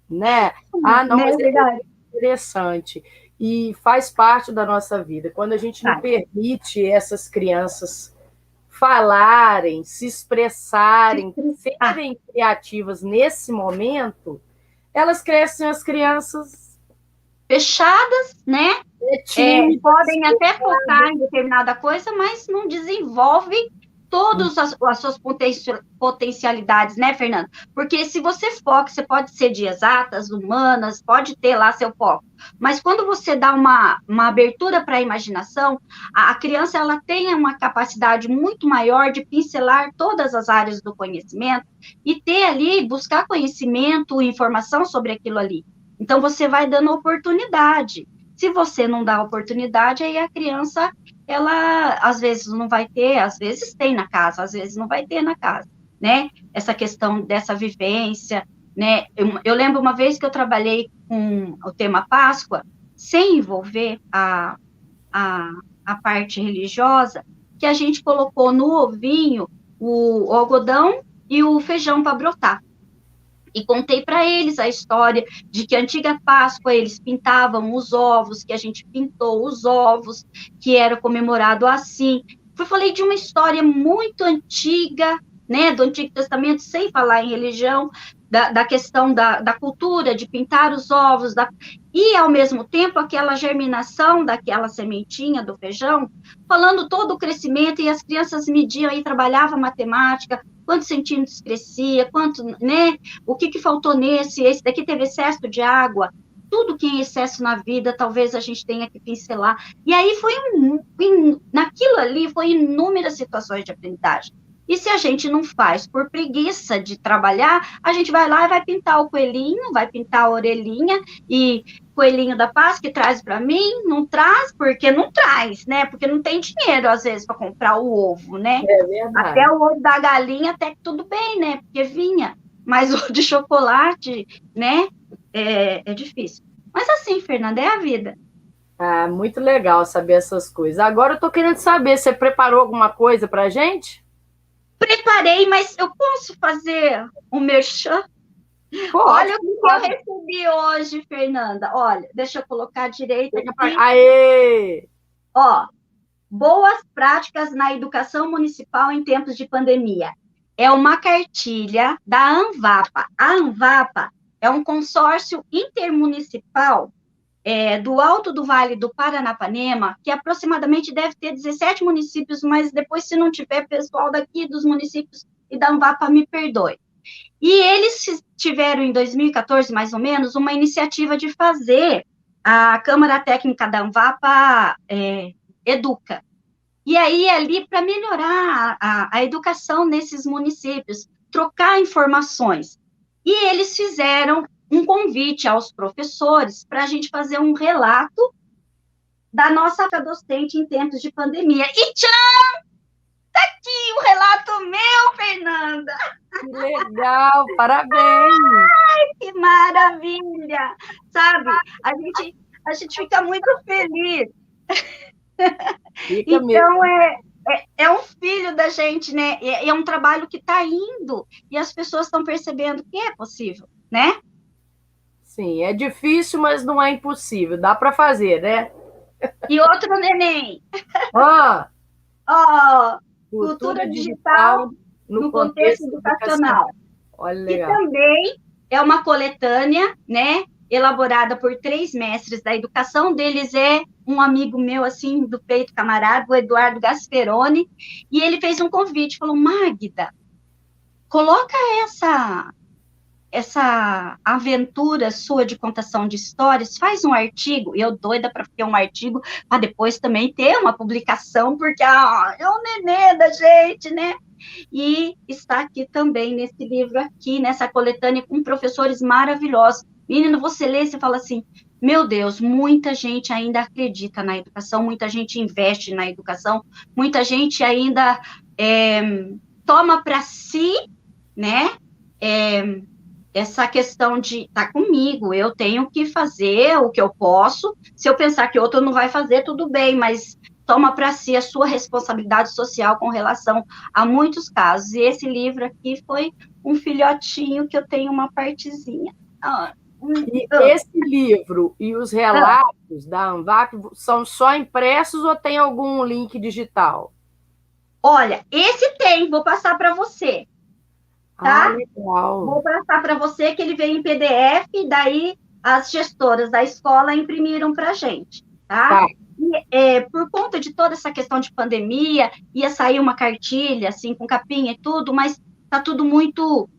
A: Né? Não, mas é interessante. E faz parte da nossa vida. Quando a gente não permite essas crianças falarem, se expressarem, serem criativas nesse momento, elas crescem as crianças
B: fechadas, né? Podem até focar em determinada coisa, mas não desenvolve todas as suas potencialidades, né, Fernanda? Porque se você foca, você pode ser de exatas, humanas, pode ter lá seu foco, mas quando você dá uma abertura para a imaginação, a criança ela tem uma capacidade muito maior de pincelar todas as áreas do conhecimento e ter ali, buscar conhecimento, informação sobre aquilo ali. Então, você vai dando oportunidade. Se você não dá oportunidade, aí a criança, ela, às vezes, não vai ter, às vezes tem na casa, às vezes não vai ter na casa, né? Essa questão dessa vivência, né? Eu lembro uma vez que eu trabalhei com o tema Páscoa, sem envolver a parte religiosa, que a gente colocou no ovinho o algodão e o feijão para brotar. E contei para eles a história de que a antiga Páscoa eles pintavam os ovos, que a gente pintou os ovos, que era comemorado assim. Falei de uma história muito antiga, né, do Antigo Testamento, sem falar em religião, da questão da cultura, de pintar os ovos, e, ao mesmo tempo, aquela germinação daquela sementinha do feijão, falando todo o crescimento, e as crianças mediam aí, trabalhavam matemática, quantos centímetros crescia, quanto, né, o que faltou esse daqui teve excesso de água, tudo que é excesso na vida, talvez a gente tenha que pincelar, e aí naquilo ali, foi inúmeras situações de aprendizagem. E se a gente não faz por preguiça de trabalhar, a gente vai lá e vai pintar o coelhinho, vai pintar a orelhinha, e coelhinho da paz que traz para mim, não traz, porque não traz, né? Porque não tem dinheiro, às vezes, para comprar o ovo, né?
A: É verdade.
B: Até o ovo da galinha, até que tudo bem, né? Porque vinha. Mas o de chocolate, né? É difícil. Mas assim, Fernanda, é a vida.
A: Muito legal saber essas coisas. Agora eu tô querendo saber, você preparou alguma coisa pra gente?
B: Preparei, mas eu posso fazer um merchan? Olha o que eu recebi hoje, Fernanda. Olha, deixa eu colocar direito aqui.
A: Aê!
B: Ó, boas práticas na educação municipal em tempos de pandemia. É uma cartilha da ANVAPA. A ANVAPA é um consórcio intermunicipal do Alto do Vale do Paranapanema, que aproximadamente deve ter 17 municípios, mas depois, se não tiver pessoal daqui dos municípios e da ANVAPA, me perdoe. E eles tiveram, em 2014, mais ou menos, uma iniciativa de fazer a Câmara Técnica da ANVAPA Educa. E aí, ali, para melhorar a educação nesses municípios, trocar informações. E eles fizeram um convite aos professores para a gente fazer um relato da nossa docente em tempos de pandemia. E tchau! Tá aqui o relato meu, Fernanda!
A: Que legal, parabéns!
B: Que maravilha! Sabe, a gente fica muito feliz.
A: Fica
B: Então,
A: mesmo.
B: é um filho da gente, né? É um trabalho que está indo e as pessoas estão percebendo que é possível, né?
A: Sim, é difícil, mas não é impossível. Dá para fazer, né?
B: E outro neném,
A: Ah,
B: ó,
A: cultura
B: cultura digital
A: digital no
B: no contexto
A: contexto educacional.
B: educacional.
A: Olha,
B: Que
A: legal.
B: também é uma coletânea, né? Elaborada por 3 mestres da educação. Deles é um amigo meu, assim, do peito camarada, o Eduardo Gasperoni, e ele fez um convite, falou, Magda, coloca essa aventura sua de contação de histórias, faz um artigo, e eu doida para ter um artigo, para depois também ter uma publicação, porque é o nenê da gente, né? E está aqui também, nesse livro aqui, nessa coletânea, com professores maravilhosos. Menino, você lê e você fala assim, meu Deus, muita gente ainda acredita na educação, muita gente investe na educação, muita gente ainda toma para si, né, essa questão de estar comigo, eu tenho que fazer o que eu posso, se eu pensar que outro não vai fazer, tudo bem, mas toma para si a sua responsabilidade social com relação a muitos casos. E esse livro aqui foi um filhotinho que eu tenho uma partezinha.
A: E esse livro e os relatos da ANVAP são só impressos ou tem algum link digital?
B: Olha, esse tem, vou passar para você,
A: Ah,
B: tá?
A: legal.
B: Vou passar para você que ele veio em PDF, daí as gestoras da escola imprimiram para a gente, tá?
A: Tá.
B: E, por conta de toda essa questão de pandemia, ia sair uma cartilha, assim, com capinha e tudo, mas tá tudo muito,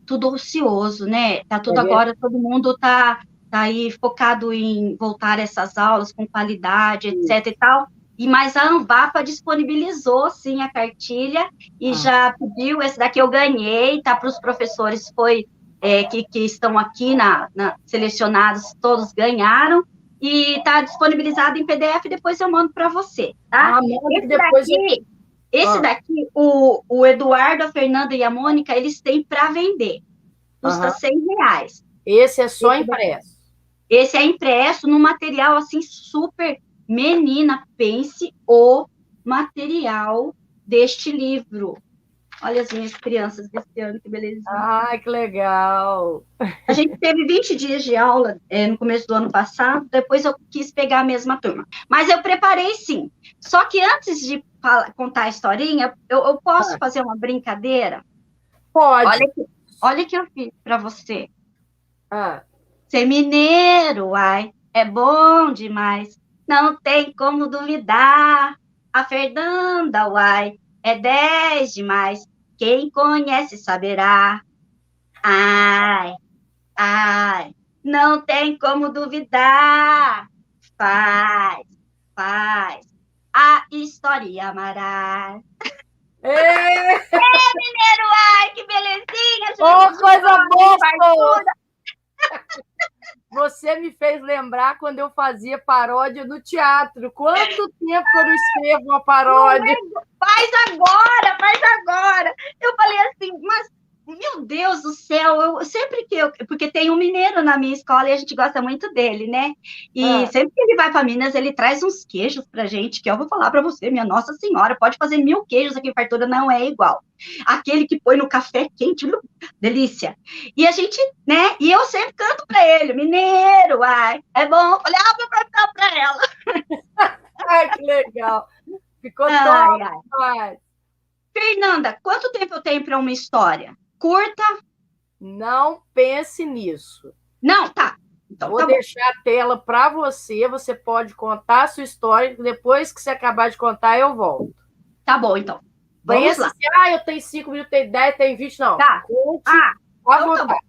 B: tudo ocioso, né? Tá
A: É
B: tudo agora, todo mundo tá aí focado em voltar essas aulas com qualidade,
A: verdade.
B: etc e tal. E mas a Anvapa disponibilizou, sim, a cartilha e
A: Ah,
B: já pediu, esse daqui eu ganhei, tá? Para os professores que estão aqui selecionados, todos ganharam, e está disponibilizado em PDF, depois eu mando para você, tá?
A: manda que
B: Esse
A: depois eu.
B: daqui, esse
A: Ah,
B: daqui o Eduardo, a Fernanda e a Mônica, eles têm para vender, custa
A: aham.
B: R$ 100.
A: Esse é só
B: Esse daqui.
A: impresso.
B: Esse é impresso num material assim super. Menina, pense o material deste livro. Olha as minhas crianças desse ano, que belezinha.
A: Ah, que legal.
B: A gente teve 20 dias de aula no começo do ano passado, depois eu quis pegar a mesma turma. Mas eu preparei sim. Só que antes de contar a historinha, eu posso
A: Ah,
B: fazer uma brincadeira?
A: pode.
B: Olha que eu fiz para você.
A: Ah,
B: Ser mineiro, ai, é bom demais. Não tem como duvidar. A Fernanda, uai, é 10 demais. Quem conhece saberá. Ai, ai, não tem como duvidar. Faz, faz. A história amará.
A: é,
B: Mineiro, ai, que belezinha,
A: oh,
B: gente de
A: coisa
B: história, de
A: boa!
B: fartura.
A: Você me fez lembrar quando eu fazia paródia no teatro. Quanto tempo que eu não escrevo uma paródia?
B: Faz agora, faz agora. Eu falei assim, mas, meu Deus do céu, porque tem um mineiro na minha escola e a gente gosta muito dele, né? E
A: Ah,
B: sempre que ele vai para Minas, ele traz uns queijos pra gente, que eu vou falar para você, minha Nossa Senhora, pode fazer 1000 queijos aqui em Fartura, não é igual. Aquele que põe no café quente, delícia. E a gente, né? E eu sempre canto para ele, mineiro, ai, é bom. Eu falei, vou cantar para ela.
A: ai, que legal. Ficou
B: Ai,
A: top,
B: ai.
A: pai.
B: Fernanda, quanto tempo eu tenho para uma história? Curta?
A: Não pense nisso.
B: Não, tá. Então
A: Vou
B: tá bom.
A: deixar a tela para você. Você pode contar a sua história. Depois que você acabar de contar, eu volto.
B: Tá bom, então. Vamos
A: Pense
B: lá.
A: assim, eu tenho 5 minutos, tenho 10, tenho 20. Não.
B: Tá.
A: Conte à
B: Então tá bom.
A: vontade.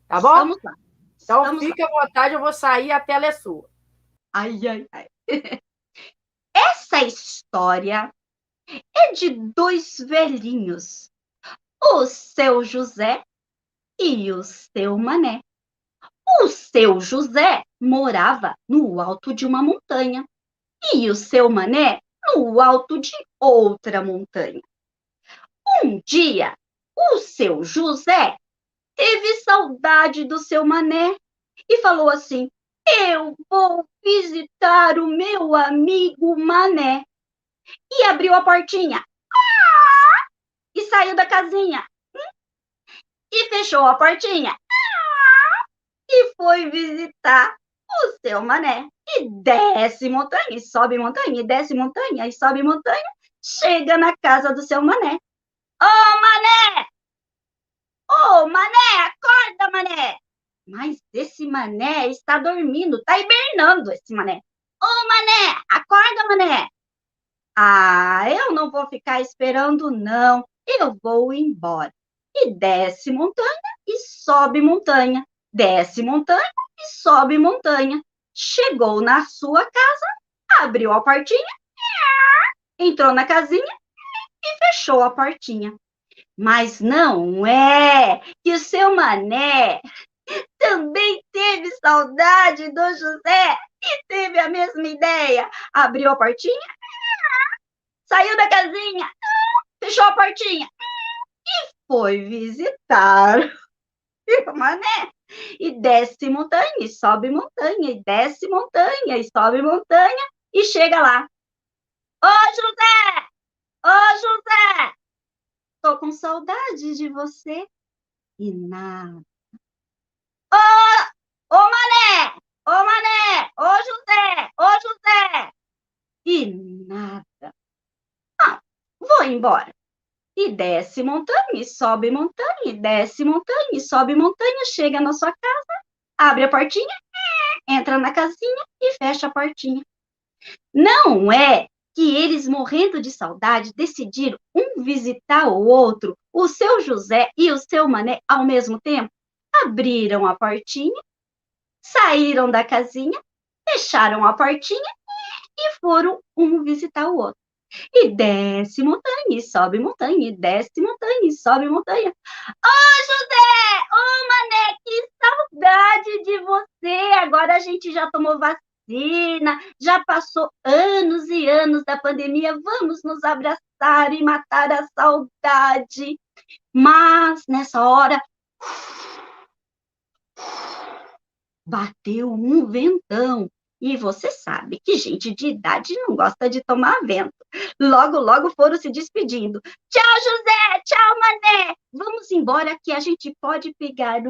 A: Tá bom?
B: Vamos lá.
A: Então
B: Vamos lá.
A: fique à vontade, eu vou sair, a tela é sua.
B: Ai, ai, ai. Essa história é de 2 velhinhos, o seu José e o seu Mané. O seu José morava no alto de uma montanha e o seu Mané no alto de outra montanha. Um dia, o seu José teve saudade do seu Mané e falou assim: eu vou visitar o meu amigo Mané. E abriu a portinha e saiu da casinha e fechou a portinha e foi visitar o seu Mané. E desce montanha, e sobe montanha, e desce montanha, e sobe montanha, chega na casa do seu Mané. Ô, Mané! Ô, Mané, acorda, Mané! Mas esse Mané está dormindo, está hibernando esse Mané. Ô, Mané, acorda, Mané! Ah, eu não vou ficar esperando, não. Eu vou embora. E desce montanha e sobe montanha. Desce montanha e sobe montanha. Chegou na sua casa, abriu a portinha, entrou na casinha e fechou a portinha. Mas não é que o seu Mané também teve saudade do José e teve a mesma ideia. Abriu a portinha, saiu da casinha, fechou a portinha e foi visitar o Mané. E desce montanha, e sobe montanha, e desce montanha, e sobe montanha, e chega lá. Ô, José! Ô, José! Tô com saudade de você. E nada. Ô, Mané! Ô, Mané! Ô, José! Ô, José! E nada. Ah, vou embora. E desce montanha, e sobe montanha, e desce montanha, e sobe montanha, chega na sua casa, abre a portinha, entra na casinha e fecha a portinha. Não é que eles, morrendo de saudade, decidiram um visitar o outro, o seu José e o seu Mané, ao mesmo tempo? Abriram a portinha, saíram da casinha, fecharam a portinha e foram um visitar o outro. E desce montanha, e sobe montanha, e desce montanha, e sobe montanha. Ô, José! Ô, Mané, que saudade de você! Agora a gente já tomou vacina, já passou anos e anos da pandemia, vamos nos abraçar e matar a saudade. Mas, nessa hora, bateu um ventão. E você sabe que gente de idade não gosta de tomar vento. Logo, logo foram se despedindo. Tchau, José! Tchau, Mané! Vamos embora que a gente pode pegar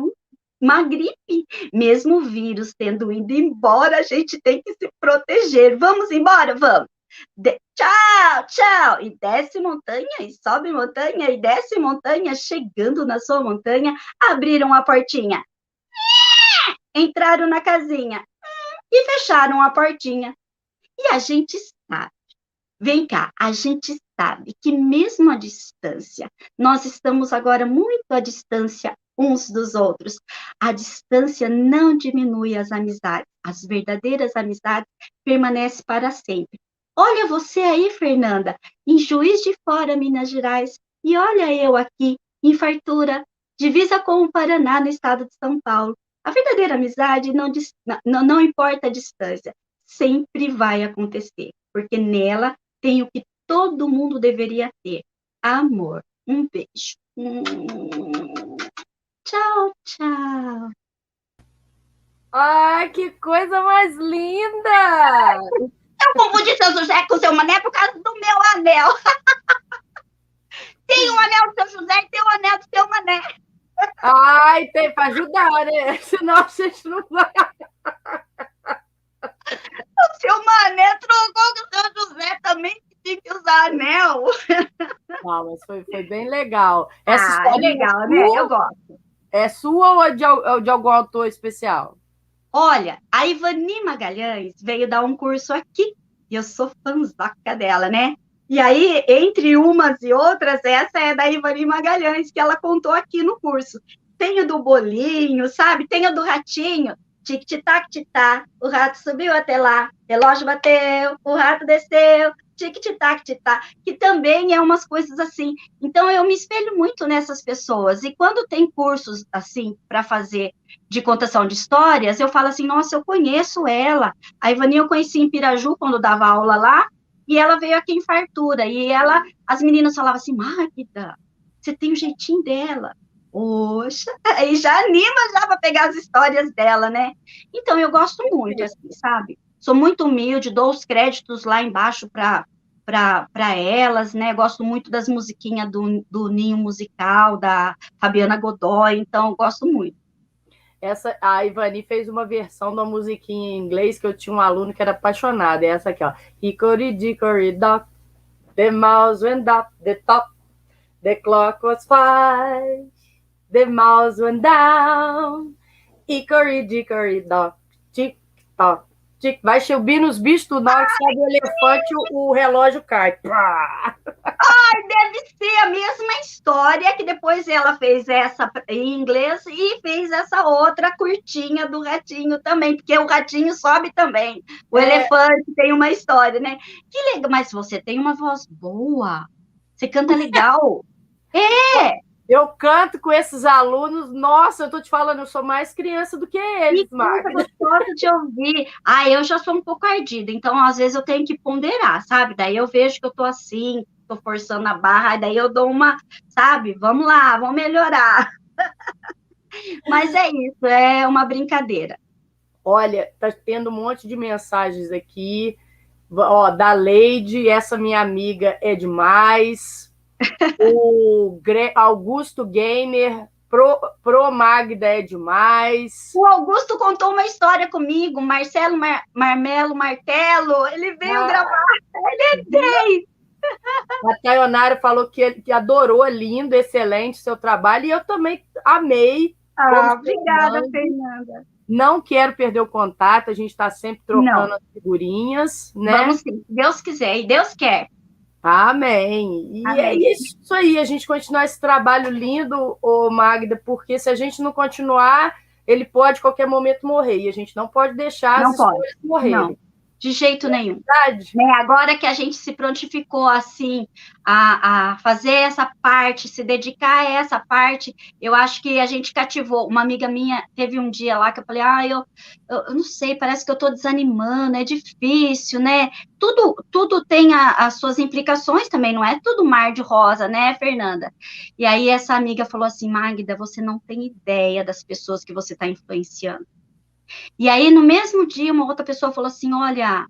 B: uma gripe. Mesmo o vírus tendo ido embora, a gente tem que se proteger. Vamos embora? Vamos! Tchau, tchau! E desce montanha, e sobe montanha, e desce montanha. Chegando na sua montanha, abriram a portinha. Entraram na casinha e fecharam a portinha. E a gente sabe, vem cá, a gente sabe que mesmo à distância, nós estamos agora muito à distância uns dos outros. A distância não diminui as amizades. As verdadeiras amizades permanecem para sempre. Olha você aí, Fernanda, em Juiz de Fora, Minas Gerais, e olha eu aqui, em Fartura, divisa com o Paraná, no estado de São Paulo. A verdadeira amizade não importa a distância, sempre vai acontecer, porque nela tem o que todo mundo deveria ter: amor. Um beijo. Tchau, tchau.
A: Ai, que coisa mais linda!
B: Eu confundi seu José com seu Mané por causa do meu anel. Tem um anel do seu José e tem um anel do seu Mané.
A: Ai, tem para ajudar, né? Senão a gente não vai.
B: O seu Mané trocou com o seu José também, que tem que usar anel.
A: Não, mas foi bem legal. Essa história
B: é legal, né? Eu gosto.
A: É sua ou é de algum autor especial?
B: Olha, a Ivani Magalhães veio dar um curso aqui, e eu sou fãzaca dela, né? E aí, entre umas e outras, essa é da Ivani Magalhães, que ela contou aqui no curso. Tem o do bolinho, sabe? Tem o do ratinho. Tic-tac-tic-tac, o rato subiu até lá, relógio bateu, o rato desceu, tic-tac, que também é umas coisas assim. Então, eu me espelho muito nessas pessoas. E quando tem cursos, assim, para fazer de contação de histórias, eu falo assim, nossa, eu conheço ela. A Ivani eu conheci em Piraju, quando dava aula lá, e ela veio aqui em Fartura. E as meninas falavam assim, Magda, você tem o jeitinho dela. Poxa, aí já anima já para pegar as histórias dela, né? Então, eu gosto muito, assim, sabe? Sou muito humilde, dou os créditos lá embaixo para elas, né? Gosto muito das musiquinhas do Ninho Musical, da Fabiana Godoy, então gosto muito.
A: A Ivani fez uma versão de uma musiquinha em inglês que eu tinha um aluno que era apaixonado. É essa aqui, ó. Hickory dickory dock, the mouse went up the top, the clock was 5, the mouse went down, hickory dickory dock, tic tock. Vai subindo os bichos, na hora que sobe o elefante, o relógio cai. Pá!
B: Ai, deve ser a mesma história que depois ela fez essa em inglês e fez essa outra curtinha do ratinho também, porque o ratinho sobe também. O elefante tem uma história, né? Que legal, mas você tem uma voz boa. Você canta legal.
A: Eu canto com esses alunos, nossa, eu tô te falando, eu sou mais criança do que eles, Magda.
B: Gosto de ouvir. Eu já sou um pouco ardida, então às vezes eu tenho que ponderar, sabe? Daí eu vejo que eu tô assim, tô forçando a barra, daí eu dou uma, sabe? Vamos lá, vamos melhorar. Mas é isso, é uma brincadeira.
A: Olha, tá tendo um monte de mensagens aqui, ó, da Leide, essa minha amiga é demais. O Augusto Gamer, pro Magda é demais.
B: O Augusto contou uma história comigo, Marcelo Marmelo Martelo, ele veio gravar, ele é 10.
A: A Tayonara falou que adorou, lindo, excelente seu trabalho, e eu também amei.
B: Obrigada, Fernanda.
A: Não quero perder o contato, a gente está sempre trocando as figurinhas, né?
B: Vamos sim, se Deus quiser, e Deus quer.
A: Amém. E amém. É isso aí, a gente continuar esse trabalho lindo, Magda, porque se a gente não continuar, ele pode, a qualquer momento, morrer. E a gente não pode deixar as histórias morrerem.
B: Não, de jeito nenhum. Né? Agora que a gente se prontificou, assim, a fazer essa parte, se dedicar a essa parte, eu acho que a gente cativou. Uma amiga minha teve um dia lá que eu falei, eu não sei, parece que eu estou desanimando, é difícil, né? Tudo tem as suas implicações também, não é tudo mar de rosa, né, Fernanda? E aí essa amiga falou assim, Magda, você não tem ideia das pessoas que você está influenciando. E aí, no mesmo dia, uma outra pessoa falou assim, olha,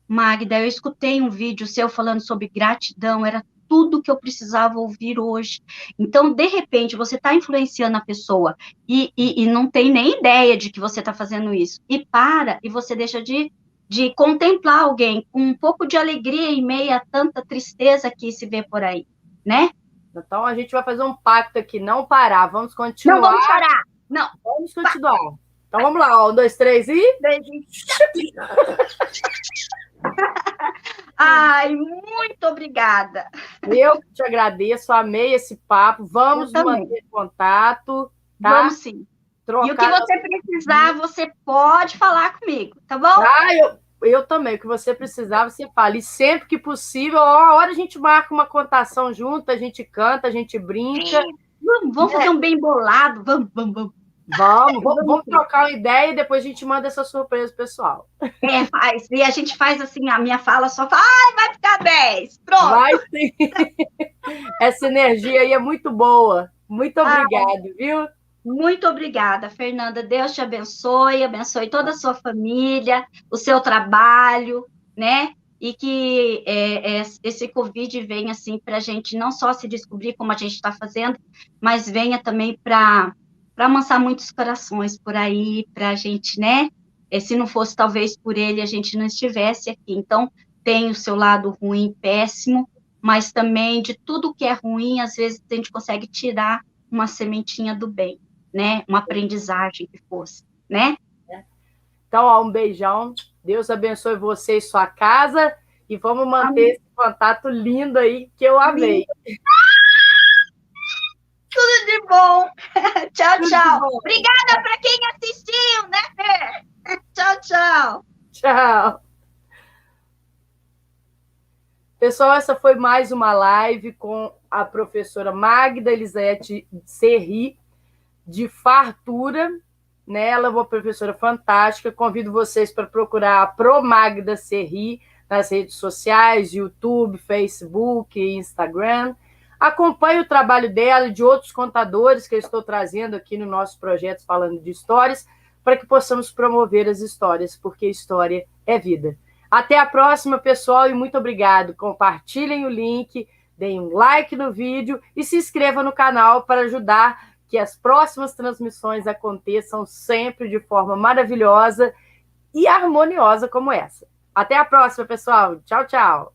B: Magda, eu escutei um vídeo seu falando sobre gratidão, era tudo que eu precisava ouvir hoje. Então, de repente, você está influenciando a pessoa e não tem nem ideia de que você está fazendo isso. E você deixa de contemplar alguém com um pouco de alegria em meio a tanta tristeza que se vê por aí, né?
A: Então, a gente vai fazer um pacto aqui, não parar, vamos continuar.
B: Não vamos parar, não.
A: Vamos continuar. Então, vamos lá, 1, 2, 3 e...
B: Ai, muito obrigada.
A: Eu te agradeço, amei esse papo. Vamos manter contato, tá?
B: Vamos sim. E o que você precisar, você pode falar comigo, tá bom?
A: Eu também. O que você precisar, você fala. E sempre que possível, a hora a gente marca uma contação junto, a gente canta, a gente brinca.
B: Vamos fazer um bem bolado, vamos.
A: Vamos trocar uma ideia e depois a gente manda essa surpresa pessoal.
B: Faz. E a gente faz assim, a minha fala só fala, vai ficar 10. Pronto.
A: Vai sim. Essa energia aí é muito boa. Muito obrigada, viu?
B: Muito obrigada, Fernanda. Deus te abençoe toda a sua família, o seu trabalho, né? E que esse Covid venha assim para a gente não só se descobrir como a gente está fazendo, mas venha também para amansar muitos corações por aí, para a gente, né? Se não fosse talvez por ele, a gente não estivesse aqui. Então, tem o seu lado ruim, péssimo, mas também de tudo que é ruim, às vezes a gente consegue tirar uma sementinha do bem, né? Uma aprendizagem que fosse, né?
A: Então, um beijão. Deus abençoe você e sua casa. E vamos manter esse contato lindo aí, que eu amei.
B: Tudo de bom. Tchau, tchau. Obrigada para quem assistiu, né, Fer? Tchau, tchau.
A: Tchau. Pessoal, essa foi mais uma live com a professora Magda Elisete Serri, de Fartura, né? Ela é uma professora fantástica. Convido vocês para procurar a Pro Magda Serri nas redes sociais, YouTube, Facebook, Instagram. Acompanhe o trabalho dela e de outros contadores que eu estou trazendo aqui no nosso projeto Falando de Histórias, para que possamos promover as histórias, porque história é vida. Até a próxima, pessoal, e muito obrigado. Compartilhem o link, deem um like no vídeo e se inscrevam no canal para ajudar que as próximas transmissões aconteçam sempre de forma maravilhosa e harmoniosa como essa. Até a próxima, pessoal. Tchau, tchau.